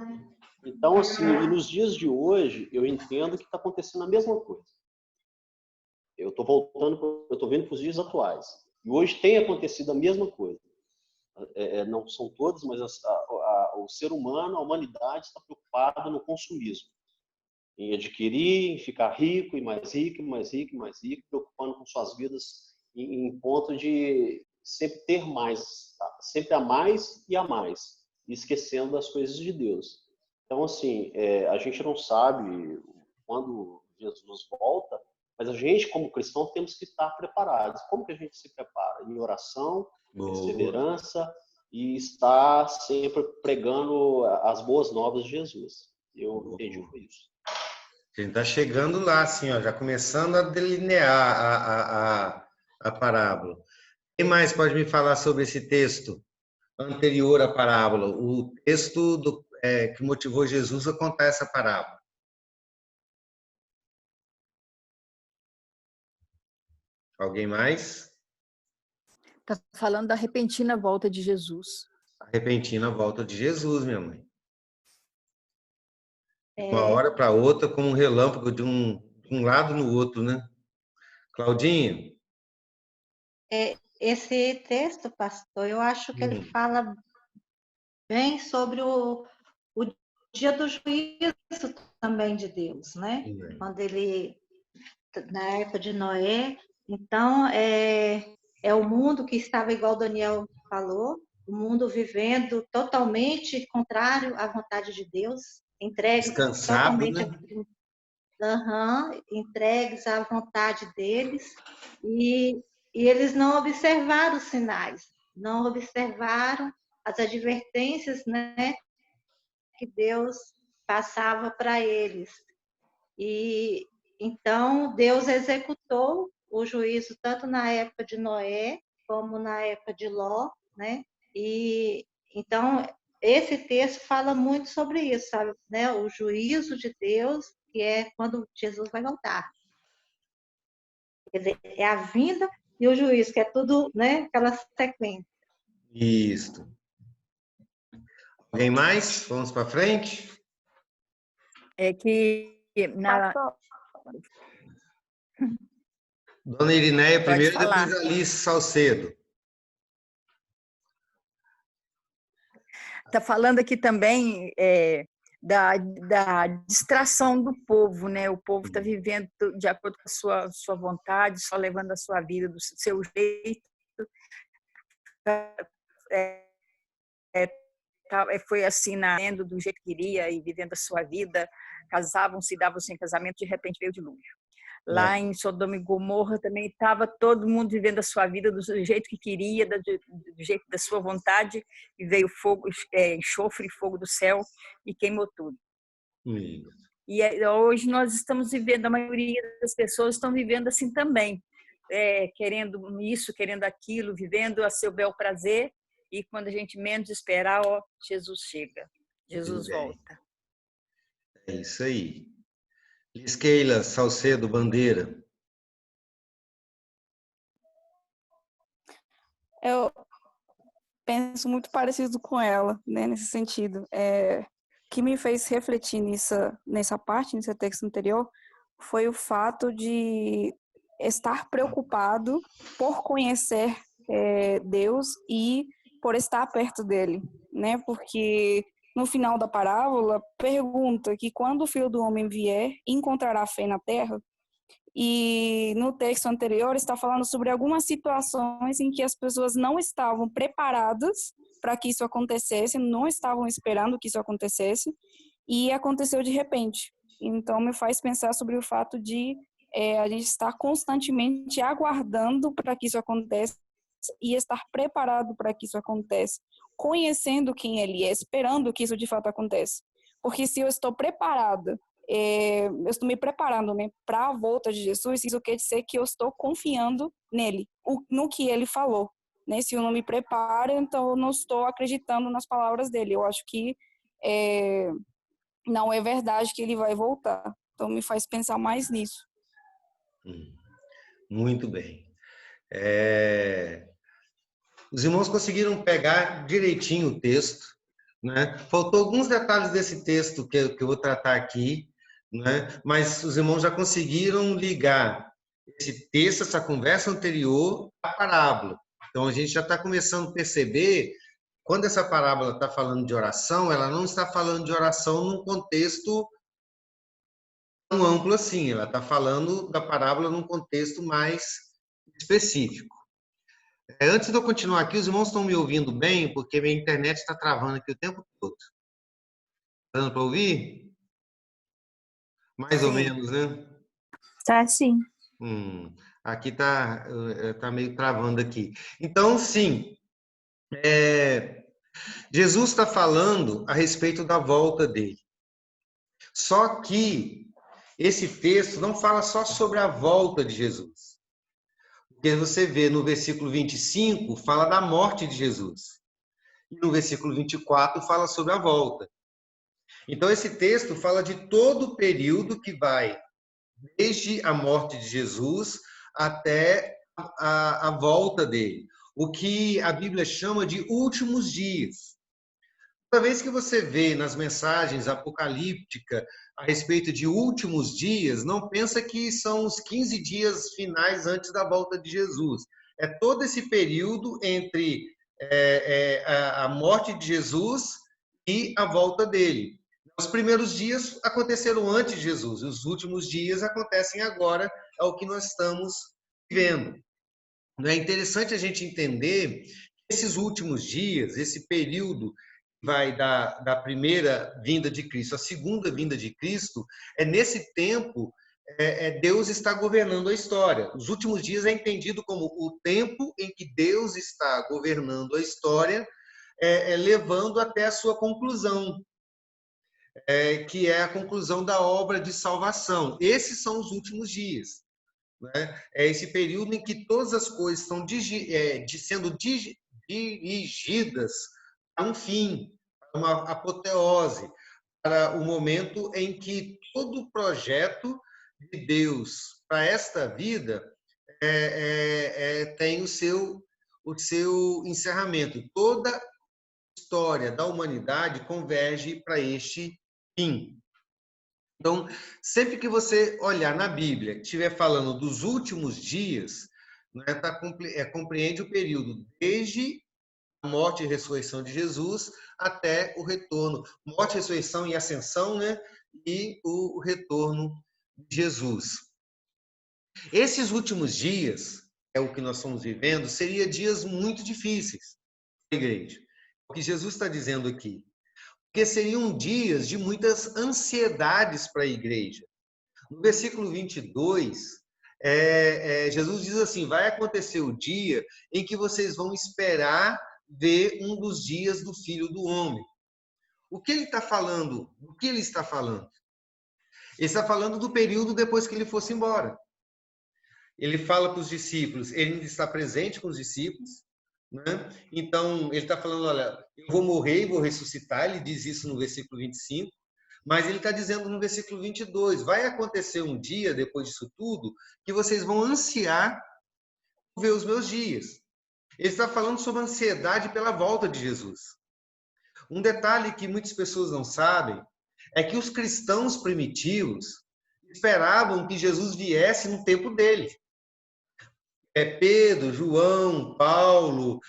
Então, assim, e nos dias de hoje, eu entendo que está acontecendo a mesma coisa. Eu estou vindo para os dias atuais. E hoje tem acontecido a mesma coisa. Não são todos, mas o ser humano, a humanidade está preocupada no consumismo, em adquirir, em ficar rico e mais rico, e mais rico, e mais rico, preocupando com suas vidas em ponto de sempre ter mais, tá? Sempre a mais, e esquecendo das coisas de Deus. Então, assim, a gente não sabe quando Jesus volta, mas a gente, como cristão, temos que estar preparados. Como que a gente se prepara? Em oração, perseverança e estar sempre pregando as boas novas de Jesus. Eu entendi foi isso. A gente está chegando lá, assim, ó, já começando a delinear a parábola. Quem mais pode me falar sobre esse texto anterior à parábola? O texto que motivou Jesus a contar essa parábola. Alguém mais? Está falando da repentina volta de Jesus. A repentina volta de Jesus, minha mãe. Uma hora para outra, como um relâmpago de um lado no outro, né? Claudinha? Esse texto, pastor, eu acho que ele fala bem sobre o dia do juízo também de Deus, né? Quando na época de Noé, então, é o mundo que estava, igual o Daniel falou, o mundo vivendo totalmente contrário à vontade de Deus, entregues totalmente, entregues à vontade deles, e eles não observaram os sinais, não observaram as advertências, né, que Deus passava para eles. E então Deus executou o juízo tanto na época de Noé como na época de Ló, né? E então esse texto fala muito sobre isso, sabe, né? O juízo de Deus, que é quando Jesus vai voltar. Quer dizer, é a vinda e o juízo, que é tudo, né? Aquela sequência. Isso. Alguém mais? Vamos para frente? É que Dona Irineia primeiro, falar. depois Alice Salcedo. Está falando aqui também da distração do povo, né? O povo está vivendo de acordo com a sua vontade, só levando a sua vida do seu jeito. Foi assim, do jeito que queria e vivendo a sua vida, casavam-se, davam-se em casamento, de repente veio o dilúvio. Lá em Sodoma e Gomorra também estava todo mundo vivendo a sua vida do jeito que queria, do jeito da sua vontade, e veio fogo, enxofre e fogo do céu e queimou tudo. E hoje nós estamos vivendo, a maioria das pessoas estão vivendo assim também, querendo isso, querendo aquilo, vivendo a seu bel prazer, e quando a gente menos esperar, Jesus chega, Jesus volta. É isso aí. Lisqueila Salcedo Bandeira. Eu penso muito parecido com ela, né, nesse sentido. Que me fez refletir nessa parte, nesse texto anterior, foi o fato de estar preocupado por conhecer Deus e por estar perto dele, né? Porque no final da parábola pergunta que quando o Filho do Homem vier, encontrará fé na terra? E no texto anterior está falando sobre algumas situações em que as pessoas não estavam preparadas para que isso acontecesse, não estavam esperando que isso acontecesse, e aconteceu de repente. Então, me faz pensar sobre o fato de a gente estar constantemente aguardando para que isso aconteça e estar preparado para que isso aconteça, conhecendo quem Ele é, esperando que isso de fato aconteça. Porque se eu estou preparada, eu estou me preparando, né, para a volta de Jesus, isso quer dizer que eu estou confiando nele, no que Ele falou. Né? Se eu não me preparo, então eu não estou acreditando nas palavras dele. Eu acho que não é verdade que Ele vai voltar. Então me faz pensar mais nisso. Muito bem. Os irmãos conseguiram pegar direitinho o texto, né? Faltou alguns detalhes desse texto que eu vou tratar aqui, né? Mas os irmãos já conseguiram ligar esse texto, essa conversa anterior, à parábola. Então a gente já está começando a perceber, quando essa parábola está falando de oração, ela não está falando de oração num contexto tão amplo assim, ela está falando da parábola num contexto mais específico. Antes de eu continuar aqui, os irmãos estão me ouvindo bem, porque minha internet está travando aqui o tempo todo. Está dando para ouvir? Mais ou menos, né? Tá, sim. Aqui tá meio travando aqui. Então, sim, Jesus está falando a respeito da volta dele. Só que esse texto não fala só sobre a volta de Jesus. Porque você vê no versículo 25, fala da morte de Jesus. E no versículo 24, fala sobre a volta. Então, esse texto fala de todo o período que vai desde a morte de Jesus até a volta dele. O que a Bíblia chama de últimos dias. Toda vez que você vê nas mensagens apocalípticas a respeito de últimos dias, não pensa que são os 15 dias finais antes da volta de Jesus. É todo esse período entre a morte de Jesus e a volta dele. Os primeiros dias aconteceram antes de Jesus, e os últimos dias acontecem agora, é o que nós estamos vivendo. É interessante a gente entender que esses últimos dias, esse período vai da primeira vinda de Cristo à segunda vinda de Cristo, nesse tempo Deus está governando a história. Os últimos dias é entendido como o tempo em que Deus está governando a história, levando até a sua conclusão, que é a conclusão da obra de salvação. Esses são os últimos dias. Né? É esse período em que todas as coisas estão sendo dirigidas a um fim, a uma apoteose, para o momento em que todo o projeto de Deus para esta vida tem o seu encerramento. Toda a história da humanidade converge para este fim. Então, sempre que você olhar na Bíblia, estiver falando dos últimos dias, né, compreende o período desde a morte e ressurreição de Jesus até o retorno. Morte, ressurreição e ascensão, né? E o retorno de Jesus. Esses últimos dias, é o que nós estamos vivendo, seriam dias muito difíceis para a igreja. O que Jesus está dizendo aqui. Porque seriam dias de muitas ansiedades para a igreja. No versículo 22, Jesus diz assim, vai acontecer o dia em que vocês vão esperar ver um dos dias do Filho do Homem. O que ele está falando? O que ele está falando? Ele está falando do período depois que ele fosse embora. Ele fala para os discípulos, ele ainda está presente com os discípulos, né? Então, ele está falando, olha, eu vou morrer e vou ressuscitar, ele diz isso no versículo 25, mas ele está dizendo no versículo 22, vai acontecer um dia, depois disso tudo, que vocês vão ansiar por ver os meus dias. Ele está falando sobre a ansiedade pela volta de Jesus. Um detalhe que muitas pessoas não sabem é que os cristãos primitivos esperavam que Jesus viesse no tempo dele. Pedro, João, Paulo,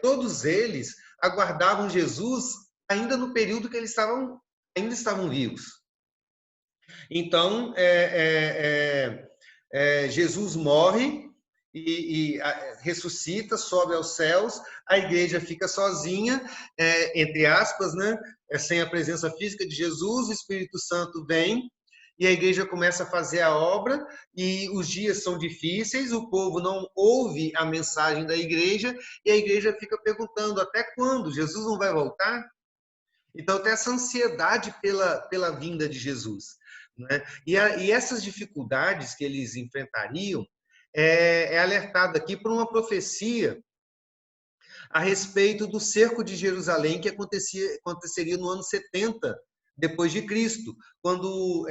todos eles aguardavam Jesus ainda no período que eles ainda estavam vivos. Então, Jesus morre e ressuscita, sobe aos céus, a igreja fica sozinha, entre aspas, né? Sem a presença física de Jesus, o Espírito Santo vem, e a igreja começa a fazer a obra, e os dias são difíceis, o povo não ouve a mensagem da igreja, e a igreja fica perguntando, até quando? Jesus não vai voltar? Então, tem essa ansiedade pela vinda de Jesus, né? E essas dificuldades que eles enfrentariam é alertado aqui por uma profecia a respeito do cerco de Jerusalém que aconteceria no ano 70 depois de Cristo, quando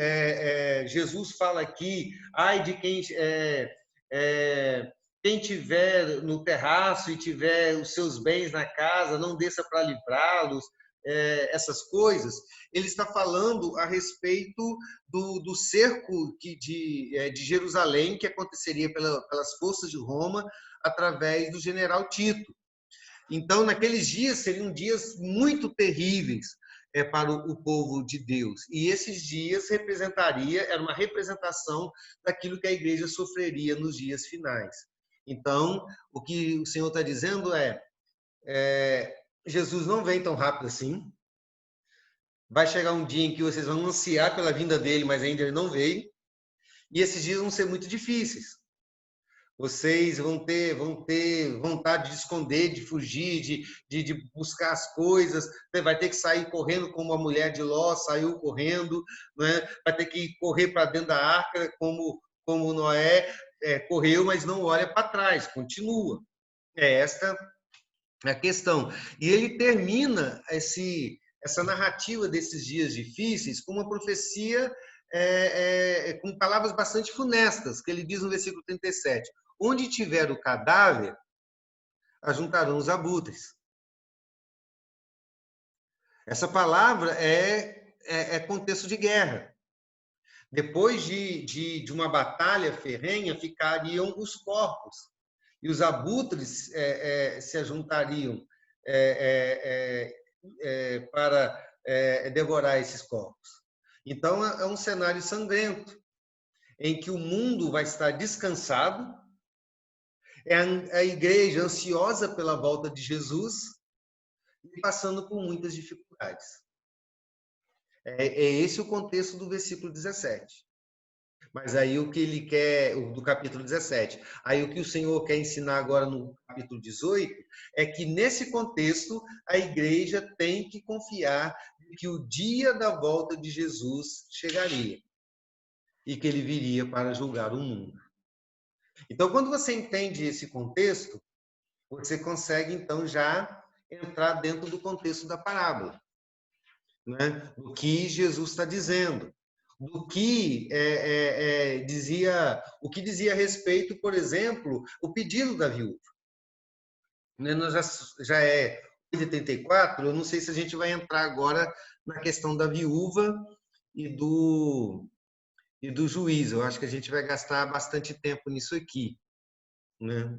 Jesus fala aqui, ai de quem tiver no terraço e tiver os seus bens na casa, não desça para livrá-los, essas coisas. Ele está falando a respeito do cerco de Jerusalém que aconteceria pelas forças de Roma através do general Tito. Então, naqueles dias, seriam dias muito terríveis para o povo de Deus. E esses dias era uma representação daquilo que a igreja sofreria nos dias finais. Então, o que o Senhor está dizendo Jesus não vem tão rápido assim. Vai chegar um dia em que vocês vão ansiar pela vinda dele, mas ainda ele não veio. E esses dias vão ser muito difíceis. Vocês vão ter vontade de esconder, de fugir, de buscar as coisas. Vai ter que sair correndo como a mulher de Ló saiu correndo, né? Vai ter que correr para dentro da arca como Noé correu, mas não olha para trás, continua. Esta a questão. E ele termina essa narrativa desses dias difíceis com uma profecia com palavras bastante funestas, que ele diz no versículo 37. Onde tiver o cadáver, ajuntarão os abutres. Essa palavra é contexto de guerra. Depois de uma batalha ferrenha, ficariam os corpos. E os abutres se ajuntariam para devorar esses corpos. Então, é um cenário sangrento, em que o mundo vai estar descansado, a igreja ansiosa pela volta de Jesus e passando por muitas dificuldades. É esse o contexto do versículo 17. Mas aí o que ele quer, do capítulo 17, aí o que o Senhor quer ensinar agora no capítulo 18, é que nesse contexto a igreja tem que confiar que o dia da volta de Jesus chegaria e que ele viria para julgar o mundo. Então, quando você entende esse contexto, você consegue então já entrar dentro do contexto da parábola, né? Do que Jesus está dizendo. Do que dizia a respeito, por exemplo, o pedido da viúva. Já é 84, eu não sei se a gente vai entrar agora na questão da viúva e do juiz. Eu acho que a gente vai gastar bastante tempo nisso aqui, né?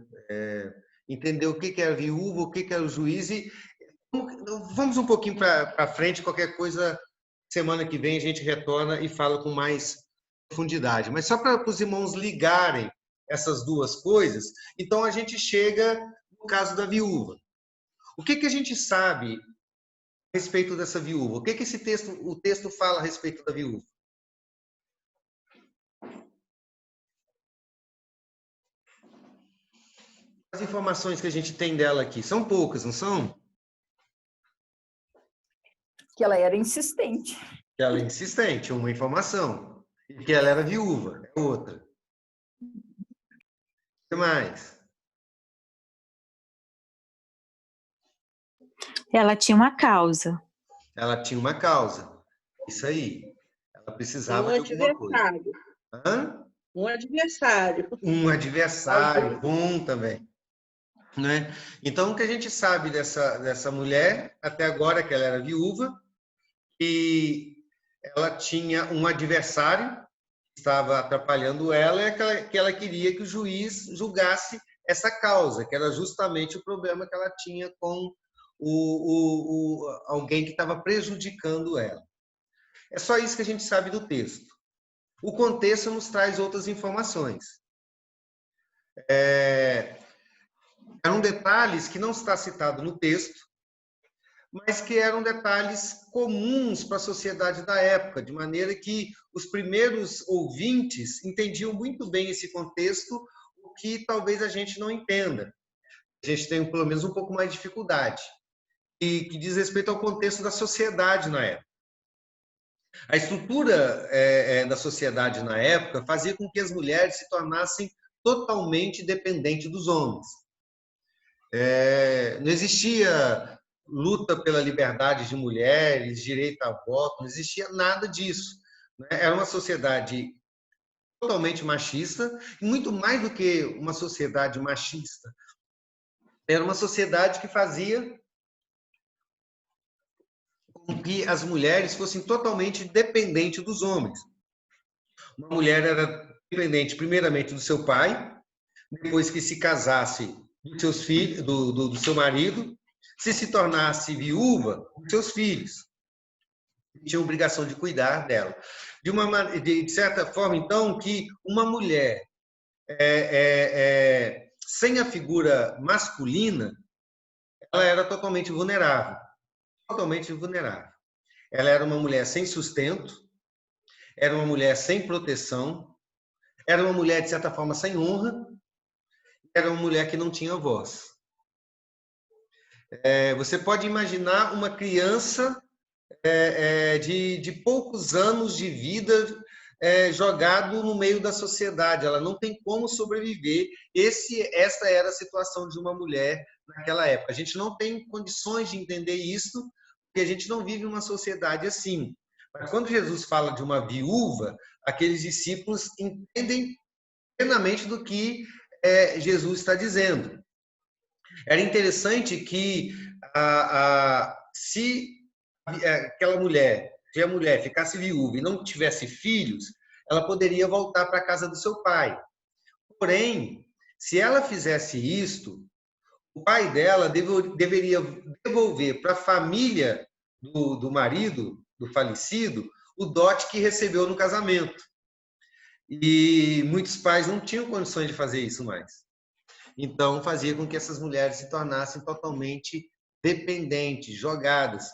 Entender o que é a viúva, o que é o juiz. E vamos um pouquinho para frente, qualquer coisa... Semana que vem a gente retorna e fala com mais profundidade. Mas só para os irmãos ligarem essas duas coisas, então a gente chega no caso da viúva. O que a gente sabe a respeito dessa viúva? O que o texto fala a respeito da viúva? As informações que a gente tem dela aqui são poucas, não são? Que ela era insistente. Que ela é insistente, uma informação. E que ela era viúva, é outra. O que mais? Ela tinha uma causa. Ela tinha uma causa. Isso aí. Ela precisava de alguma coisa. Hã? Um adversário. Um adversário, bom também. Né? Então, o que a gente sabe dessa mulher, até agora, que ela era viúva, e ela tinha um adversário, estava atrapalhando ela é que ela queria que o juiz julgasse essa causa, que era justamente o problema que ela tinha com alguém que estava prejudicando ela. É só isso que a gente sabe do texto. O contexto nos traz outras informações. Eram detalhes que não está citado no texto, mas que eram detalhes comuns para a sociedade da época, de maneira que os primeiros ouvintes entendiam muito bem esse contexto, o que talvez a gente não entenda. A gente tem, pelo menos, um pouco mais de dificuldade, e que diz respeito ao contexto da sociedade na época. A estrutura da sociedade na época fazia com que as mulheres se tornassem totalmente dependentes dos homens. Não existia luta pela liberdade de mulheres, direito a voto, não existia nada disso. Era uma sociedade totalmente machista, e muito mais do que uma sociedade machista. Era uma sociedade que fazia com que as mulheres fossem totalmente dependentes dos homens. Uma mulher era dependente, primeiramente, do seu pai, depois que se casasse dos seus filhos, do seu marido, se tornasse viúva, dos seus filhos. Tinha a obrigação de cuidar dela. De certa forma, então, que uma mulher sem a figura masculina, ela era totalmente vulnerável. Totalmente vulnerável. Ela era uma mulher sem sustento, era uma mulher sem proteção, era uma mulher, de certa forma, sem honra, era uma mulher que não tinha voz. Você pode imaginar uma criança de poucos anos de vida jogado no meio da sociedade. Ela não tem como sobreviver. Essa era a situação de uma mulher naquela época. A gente não tem condições de entender isso, porque a gente não vive uma sociedade assim. Mas quando Jesus fala de uma viúva, aqueles discípulos entendem plenamente do que Jesus está dizendo. Era interessante que se aquela mulher, se a mulher ficasse viúva e não tivesse filhos, ela poderia voltar para a casa do seu pai. Porém, se ela fizesse isto, o pai dela deveria devolver para a família do marido, do falecido, o dote que recebeu no casamento. E muitos pais não tinham condições de fazer isso mais. Então, fazia com que essas mulheres se tornassem totalmente dependentes, jogadas.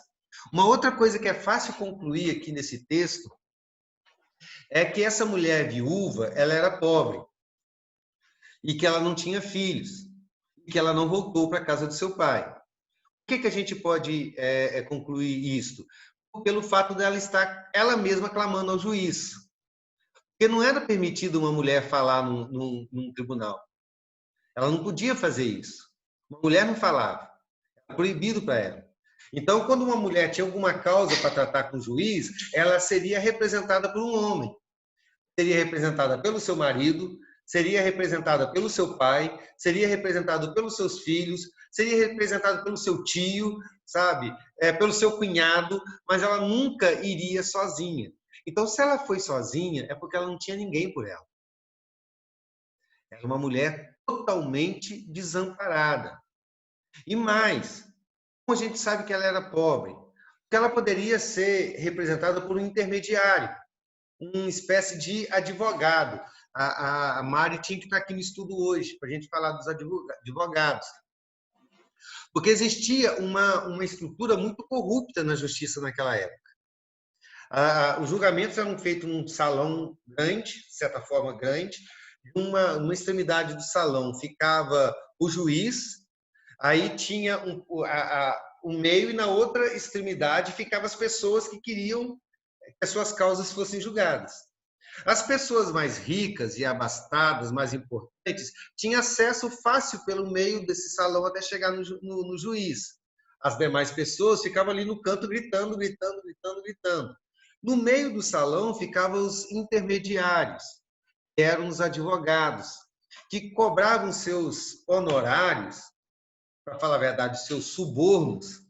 Uma outra coisa que é fácil concluir aqui nesse texto é que essa mulher viúva, ela era pobre e que ela não tinha filhos, e que ela não voltou para a casa do seu pai. Por que a gente pode concluir isso? Pelo fato dela estar ela mesma clamando ao juiz. Porque não era permitido uma mulher falar num tribunal. Ela não podia fazer isso. Uma mulher não falava. Era proibido para ela. Então, quando uma mulher tinha alguma causa para tratar com o juiz, ela seria representada por um homem. Seria representada pelo seu marido, seria representada pelo seu pai, seria representada pelos seus filhos, seria representada pelo seu tio, sabe? Pelo seu cunhado, mas ela nunca iria sozinha. Então, se ela foi sozinha, é porque ela não tinha ninguém por ela. Era uma mulher totalmente desamparada. E mais, como a gente sabe que ela era pobre, porque ela poderia ser representada por um intermediário, uma espécie de advogado. A Mari tinha que estar aqui no estudo hoje, para a gente falar dos advogados. Porque existia uma estrutura muito corrupta na justiça naquela época. Os julgamentos eram feitos num salão grande, de certa forma grande. Numa extremidade do salão ficava o juiz, aí tinha um meio, e na outra extremidade ficavam as pessoas que queriam que as suas causas fossem julgadas. As pessoas mais ricas e abastadas, mais importantes, tinham acesso fácil pelo meio desse salão até chegar no juiz. As demais pessoas ficavam ali no canto gritando, gritando, gritando, gritando. No meio do salão ficavam os intermediários, que eram os advogados, que cobravam seus honorários, para falar a verdade, seus subornos,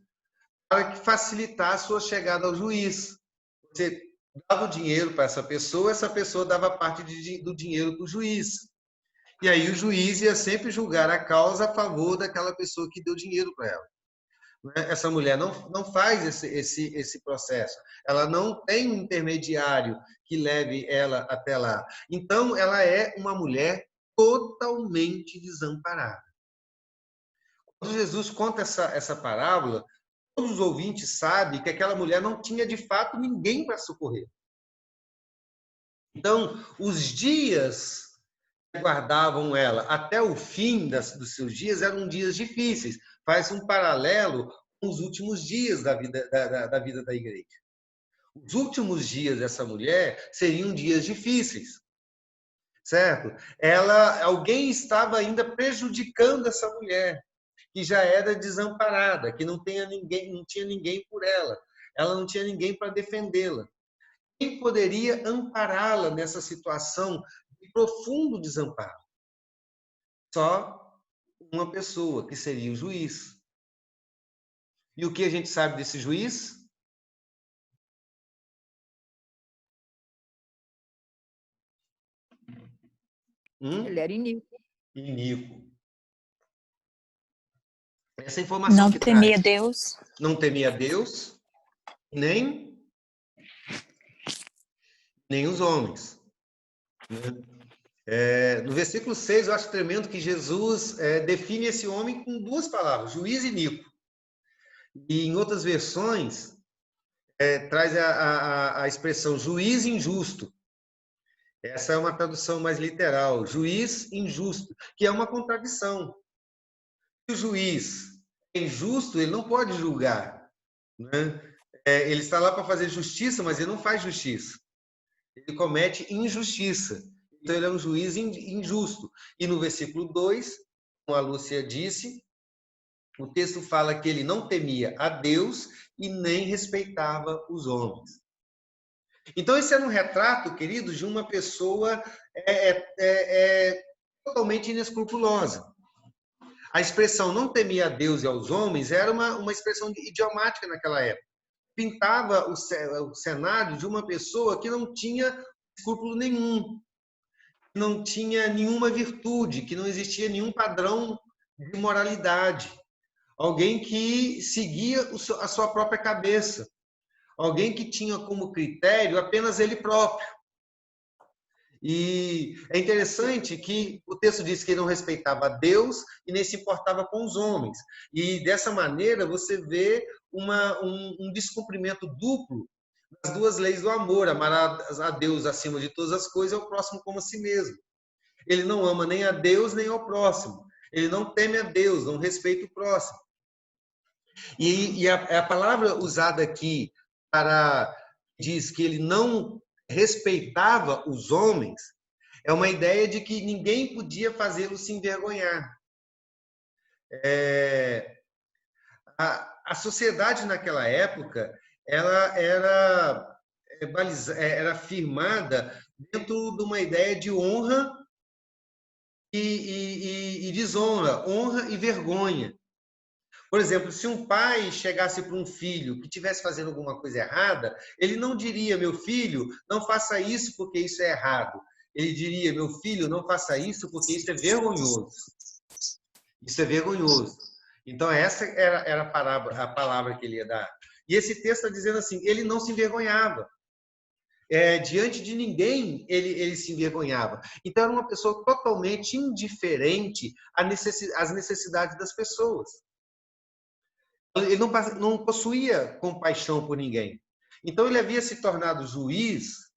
para facilitar a sua chegada ao juiz. Você dava o dinheiro para essa pessoa dava parte do dinheiro para o juiz. E aí o juiz ia sempre julgar a causa a favor daquela pessoa que deu dinheiro para ela. Essa mulher não faz esse processo. Ela não tem um intermediário que leve ela até lá. Então, ela é uma mulher totalmente desamparada. Quando Jesus conta essa parábola, todos os ouvintes sabem que aquela mulher não tinha, de fato, ninguém para socorrer. Então, os dias que aguardavam ela até o fim dos seus dias eram dias difíceis. Faz um paralelo com os últimos dias da vida da igreja. Os últimos dias dessa mulher seriam dias difíceis, certo? Alguém estava ainda prejudicando essa mulher, que já era desamparada, que não tinha ninguém por ela. Ela não tinha ninguém para defendê-la. Quem poderia ampará-la nessa situação de profundo desamparo? Só uma pessoa, que seria o juiz. E o que a gente sabe desse juiz? Ele era iníquo. Iníquo. Essa informação Não que temia traz. Deus. Não temia Deus, nem os homens. No versículo 6, eu acho tremendo que Jesus define esse homem com duas palavras, juiz e iníquo. E em outras versões, traz a expressão juiz injusto. Essa é uma tradução mais literal, juiz injusto, que é uma contradição. Se o juiz é injusto, ele não pode julgar, né? Ele está lá para fazer justiça, mas ele não faz justiça. Ele comete injustiça. Então, ele é um juiz injusto. E no versículo 2, como a Lúcia disse, o texto fala que ele não temia a Deus e nem respeitava os homens. Então, esse era um retrato, queridos, de uma pessoa totalmente inescrupulosa. A expressão não temia a Deus e aos homens era uma expressão idiomática naquela época. Pintava o cenário de uma pessoa que não tinha escrúpulo nenhum, não tinha nenhuma virtude, que não existia nenhum padrão de moralidade. Alguém que seguia a sua própria cabeça. Alguém que tinha como critério apenas ele próprio. E é interessante que o texto diz que ele não respeitava a Deus e nem se importava com os homens. E dessa maneira você vê um descumprimento duplo das duas leis do amor, amar a Deus acima de todas as coisas e ao próximo como a si mesmo. Ele não ama nem a Deus nem ao próximo. Ele não teme a Deus, não respeita o próximo. E a palavra usada aqui diz que ele não respeitava os homens, é uma ideia de que ninguém podia fazê-lo se envergonhar. A sociedade naquela época ela era firmada dentro de uma ideia de honra e desonra, honra e vergonha. Por exemplo, se um pai chegasse para um filho que estivesse fazendo alguma coisa errada, ele não diria, meu filho, não faça isso porque isso é errado. Ele diria, meu filho, não faça isso porque isso é vergonhoso. Isso é vergonhoso. Então, essa era a palavra que ele ia dar. E esse texto está dizendo assim, ele não se envergonhava. Diante de ninguém, ele se envergonhava. Então, era uma pessoa totalmente indiferente às necessidades das pessoas. Ele não possuía compaixão por ninguém. Então, ele havia se tornado juiz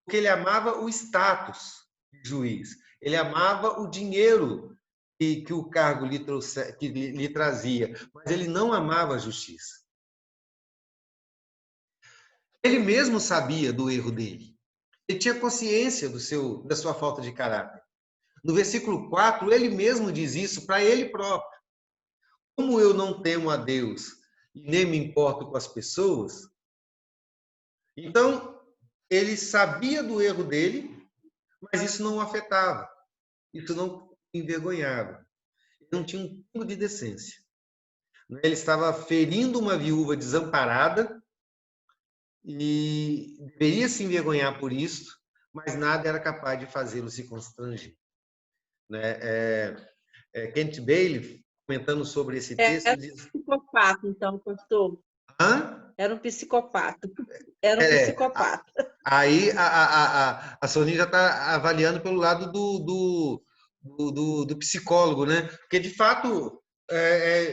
porque ele amava o status de juiz. Ele amava o dinheiro que o cargo lhe trazia, mas ele não amava a justiça. Ele mesmo sabia do erro dele. Ele tinha consciência da sua falta de caráter. No versículo 4, ele mesmo diz isso para ele próprio. Como eu não temo a Deus e nem me importo com as pessoas, então ele sabia do erro dele, mas isso não o afetava, isso não o envergonhava. Ele não tinha um pingo de decência. Ele estava ferindo uma viúva desamparada e deveria se envergonhar por isso, mas nada era capaz de fazê-lo se constranger. Né? Kent Bailey, comentando sobre esse texto, diz... Psicopata, então, pastor. Hã? Era um psicopata. Era um psicopata. Aí a Soninha já está avaliando pelo lado do psicólogo, né? Porque, de fato,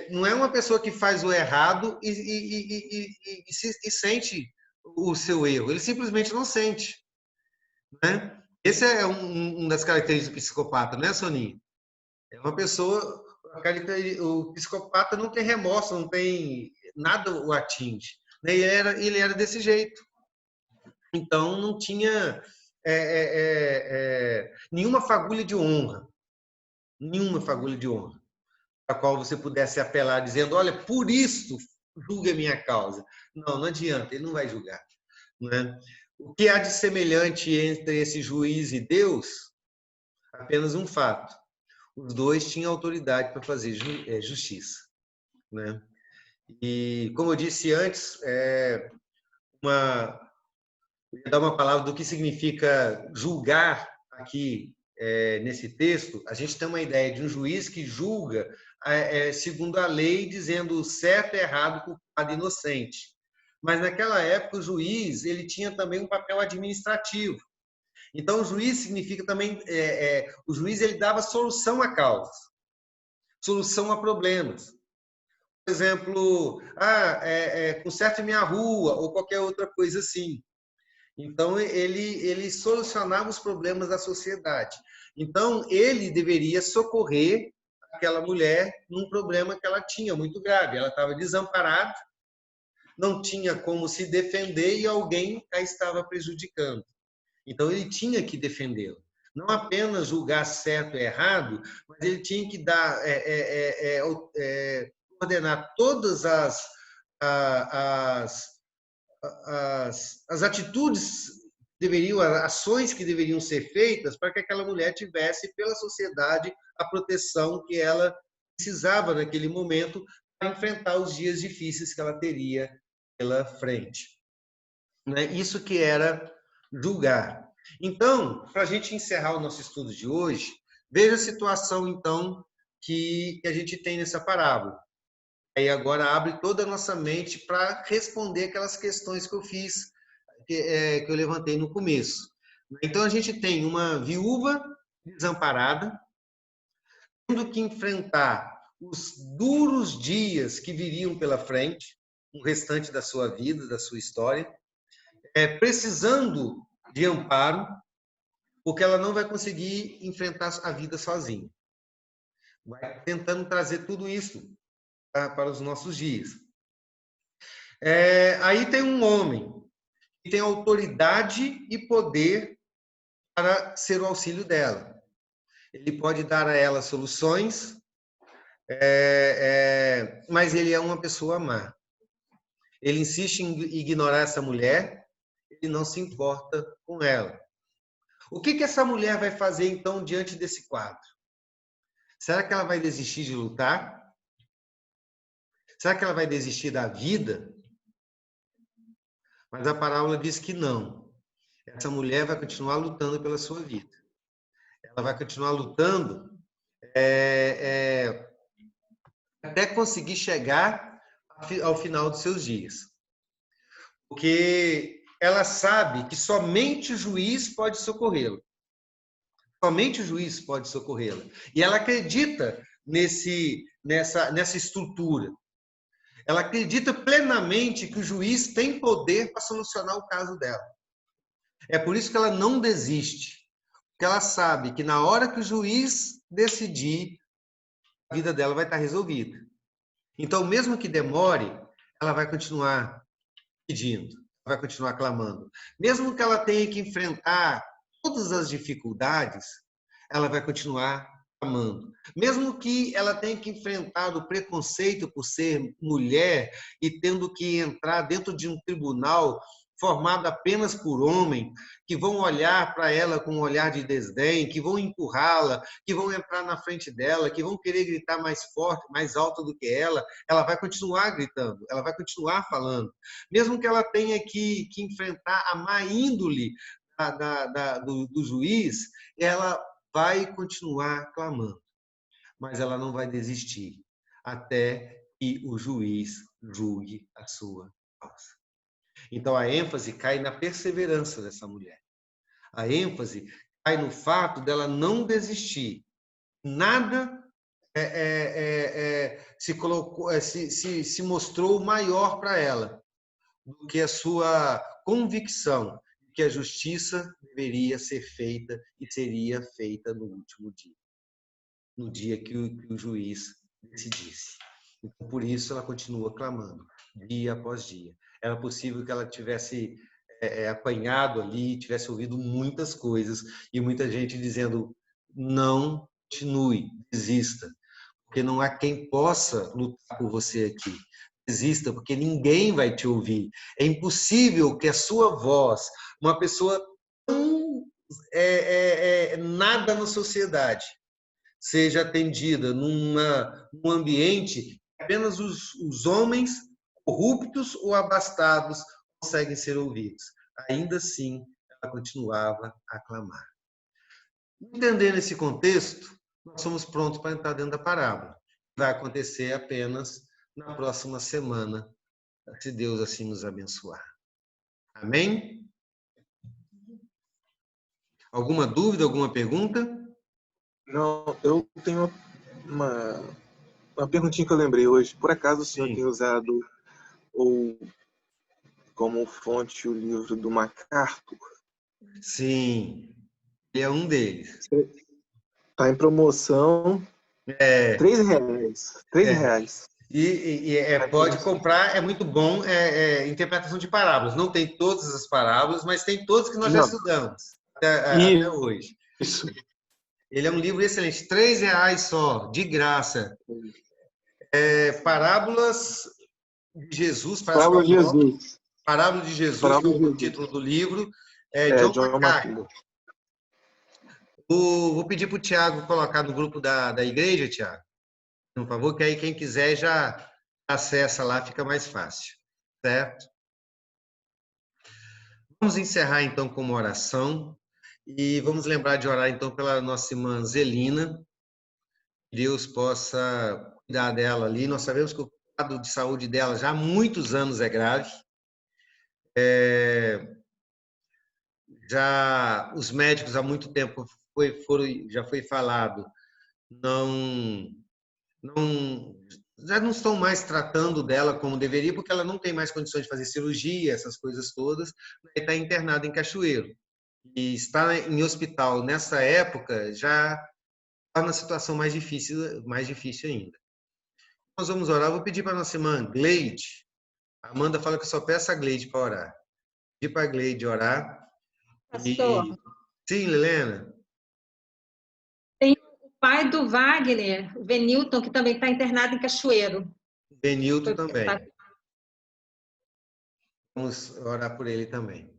não é uma pessoa que faz o errado e sente o seu erro. Ele simplesmente não sente. Né? Esse é uma das características do psicopata, né, Soninha? É uma pessoa... O psicopata não tem remorso, não tem... Nada o atinge. Né? Ele era desse jeito. Então, não tinha nenhuma fagulha de honra. Nenhuma fagulha de honra. A qual você pudesse apelar dizendo, olha, por isso julga a minha causa. Não adianta, ele não vai julgar. Né? O que há de semelhante entre esse juiz e Deus? Apenas um fato. Os dois tinham autoridade para fazer justiça. Né? E, como eu disse antes, vou dar uma palavra do que significa julgar aqui nesse texto. A gente tem uma ideia de um juiz que julga segundo a lei, dizendo certo, errado, culpado, inocente. Mas naquela época o juiz ele tinha também um papel administrativo. Então o juiz significa também o juiz ele dava solução a causas, solução a problemas. Por exemplo, conserte minha rua ou qualquer outra coisa assim. Então, ele solucionava os problemas da sociedade. Então, ele deveria socorrer aquela mulher num problema que ela tinha, muito grave. Ela estava desamparada, não tinha como se defender e alguém a estava prejudicando. Então, ele tinha que defendê-la. Não apenas julgar certo e errado, mas ele tinha que ordenar todas as atitudes as ações que deveriam ser feitas para que aquela mulher tivesse pela sociedade a proteção que ela precisava naquele momento para enfrentar os dias difíceis que ela teria pela frente. Né? Isso que era julgar. Então, para a gente encerrar o nosso estudo de hoje, veja a situação, então, que a gente tem nessa parábola. Aí agora abre toda a nossa mente para responder aquelas questões que eu fiz, que eu levantei no começo. Então, a gente tem uma viúva desamparada, tendo que enfrentar os duros dias que viriam pela frente, o restante da sua vida, da sua história, precisando de amparo, porque ela não vai conseguir enfrentar a vida sozinha. Vai tentando trazer tudo isso para os nossos dias. Aí tem um homem que tem autoridade e poder para ser o auxílio dela. Ele pode dar a ela soluções, mas ele é uma pessoa má. Ele insiste em ignorar essa mulher, ele não se importa com ela. O que essa mulher vai fazer, então, diante desse quadro? Será que ela vai desistir de lutar? Será que ela vai desistir da vida? Mas a parábola diz que não. Essa mulher vai continuar lutando pela sua vida. Ela vai continuar lutando até conseguir chegar ao final dos seus dias. Porque ela sabe que somente o juiz pode socorrê-la. Somente o juiz pode socorrê-la. E ela acredita nessa estrutura. Ela acredita plenamente que o juiz tem poder para solucionar o caso dela. É por isso que ela não desiste. Porque ela sabe que na hora que o juiz decidir, a vida dela vai estar resolvida. Então, mesmo que demore, ela vai continuar pedindo, vai continuar clamando. Mesmo que ela tenha que enfrentar todas as dificuldades, ela vai continuar clamando. Mesmo que ela tenha que enfrentar o preconceito por ser mulher e tendo que entrar dentro de um tribunal formado apenas por homens, que vão olhar para ela com um olhar de desdém, que vão empurrá-la, que vão entrar na frente dela, que vão querer gritar mais forte, mais alto do que ela vai continuar gritando, ela vai continuar falando. Mesmo que ela tenha que enfrentar a má índole do juiz, ela vai continuar clamando, mas ela não vai desistir até que o juiz julgue a sua causa. Então, a ênfase cai na perseverança dessa mulher. A ênfase cai no fato dela não desistir. Nada se mostrou maior para ela do que a sua convicção de que a justiça deveria ser feita e seria feita no último dia, no dia que o juiz decidisse. Então, por isso, ela continua clamando, dia após dia. Era possível que ela tivesse apanhado ali, tivesse ouvido muitas coisas, e muita gente dizendo, não continue, desista, porque não há quem possa lutar por você aqui. Desista, porque ninguém vai te ouvir. É impossível que a sua voz, uma pessoa tão nada na sociedade, seja atendida num ambiente que apenas os homens corruptos ou abastados conseguem ser ouvidos. Ainda assim, ela continuava a clamar. Entendendo esse contexto, nós somos prontos para entrar dentro da parábola. Vai acontecer apenas na próxima semana, se Deus assim nos abençoar. Amém? Alguma dúvida, alguma pergunta? Não, eu tenho uma perguntinha que eu lembrei hoje. Por acaso o senhor tem usado como fonte o livro do MacArthur? Sim, ele é um deles. Está em promoção, R$3. R$3. Pode comprar, é muito bom, interpretação de parábolas. Não tem todas as parábolas, mas tem todas que nós já estudamos até hoje. Isso. Ele é um livro excelente, R$3 só, de graça. Parábolas de Jesus. Parábola de Jesus. Parábola de Jesus, é o título do livro. John MacArthur. Vou pedir para o Tiago colocar no grupo da igreja, Tiago, por favor, que aí quem quiser já acessa lá, fica mais fácil, certo? Vamos encerrar, então, com uma oração e vamos lembrar de orar, então, pela nossa irmã Zelina, que Deus possa cuidar dela ali. Nós sabemos que o quadro de saúde dela já há muitos anos é grave. Já os médicos há muito tempo já foi falado, já não estão mais tratando dela como deveria, porque ela não tem mais condições de fazer cirurgia, essas coisas todas, e está internada em Cachoeiro. E estar em hospital nessa época já está na situação mais difícil ainda. Nós vamos orar, vou pedir para a nossa irmã Gleide. A Amanda fala que eu só peço a Gleide para orar. Pedir para a Gleide orar. Pastor. Sim, Lilena. Tem o pai do Wagner, o Venilton, que também está internado em Cachoeiro. Venilton também. Vamos orar por ele também.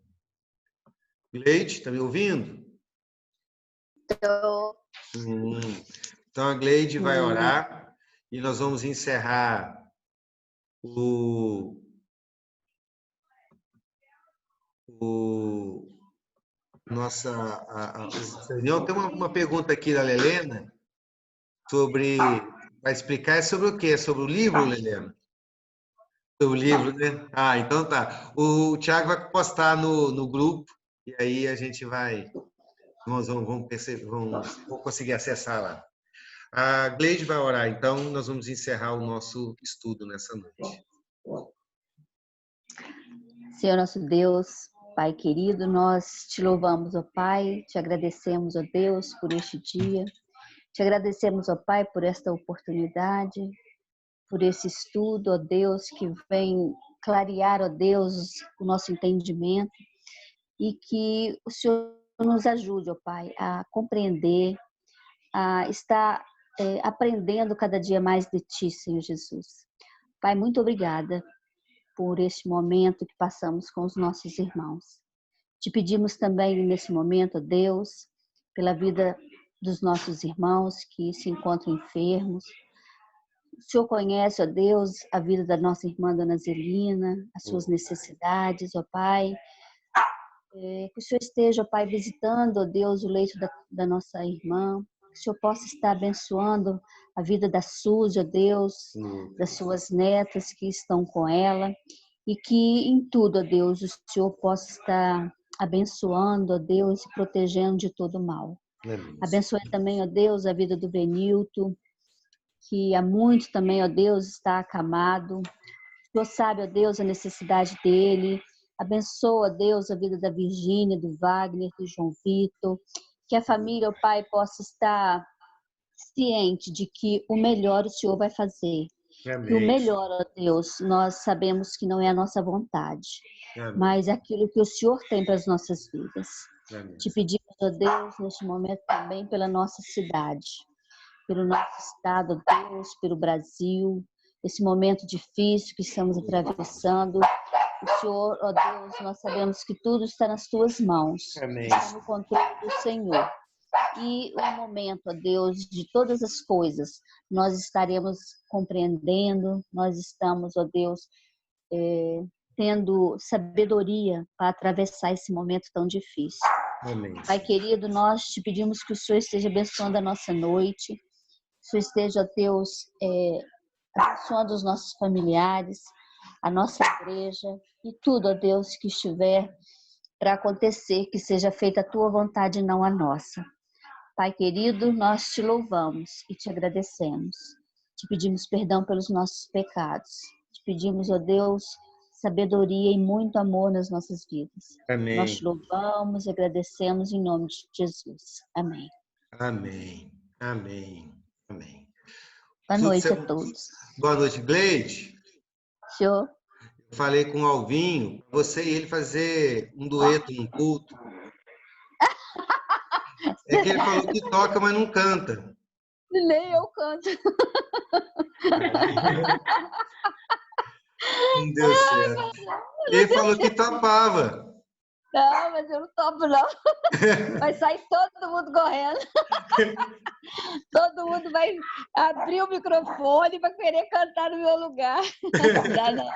Gleide, está me ouvindo? Estou. Então, a Gleide vai orar e nós vamos encerrar nossa reunião. Tem uma pergunta aqui da Lelena vai explicar sobre o quê? Sobre o livro, Lelena? Sobre o livro, né? Então tá. O Thiago vai postar no grupo e aí a gente vamos conseguir acessar lá. A Gleide vai orar, então nós vamos encerrar o nosso estudo nessa noite. Senhor nosso Deus, Pai querido, nós te louvamos, ó Pai, te agradecemos, ó Deus, por este dia. Te agradecemos, ó Pai, por esta oportunidade, por esse estudo, ó Deus, que vem clarear, ó Deus, o nosso entendimento e que o Senhor nos ajude, ó Pai, a compreender, a estar aprendendo cada dia mais de Ti, Senhor Jesus. Pai, muito obrigada por este momento que passamos com os nossos irmãos. Te pedimos também nesse momento, ó Deus, pela vida dos nossos irmãos que se encontram enfermos. O Senhor conhece, ó Deus, a vida da nossa irmã Dona Zelina, as suas necessidades, ó Pai. Que o Senhor esteja, ó Pai, visitando, ó Deus, o leito da nossa irmã. Que o Senhor possa estar abençoando a vida da Suzy, ó Deus, das suas netas que estão com ela. E que em tudo, ó Deus, o Senhor possa estar abençoando, ó Deus, e protegendo de todo mal. Abençoe também, ó Deus, a vida do Benilton, que há muito também, ó Deus, está acamado. O Senhor sabe, ó Deus, a necessidade dele. Abençoa, Deus, a vida da Virgínia, do Wagner, do João Vitor. Que a família, ó Pai, possa estar ciente de que o melhor o Senhor vai fazer. Amém. Que o melhor, ó Deus, nós sabemos que não é a nossa vontade, amém, mas aquilo que o Senhor tem para as nossas vidas. Amém. Te pedimos, ó Deus, neste momento também pela nossa cidade, pelo nosso estado, ó Deus, pelo Brasil, esse momento difícil que estamos atravessando. O Senhor, ó Deus, nós sabemos que tudo está nas tuas mãos, amém, está no controle do Senhor. E o momento, ó Deus, de todas as coisas, nós estaremos compreendendo, nós estamos, ó Deus, tendo sabedoria para atravessar esse momento tão difícil. Amém. Pai querido, nós te pedimos que o Senhor esteja abençoando a nossa noite, que o Senhor esteja, ó Deus, abençoando os nossos familiares, a nossa igreja e tudo, ó Deus, que estiver para acontecer, que seja feita a tua vontade e não a nossa. Pai querido, nós te louvamos e te agradecemos. Te pedimos perdão pelos nossos pecados. Te pedimos, ó Deus, sabedoria e muito amor nas nossas vidas. Amém. Nós te louvamos e agradecemos em nome de Jesus. Amém. Amém. Amém. Amém. Boa noite a todos. Boa noite, Gleide. Senhor. Eu falei com o Alvinho, você e ele fazer um dueto, um culto. É que ele falou que toca, mas não canta. Nem eu canto. Não deu certo. Ele falou que topava. Não, mas eu não topo, não. Vai sair todo mundo correndo. Todo mundo vai abrir o microfone para querer cantar no meu lugar. Não dá, não.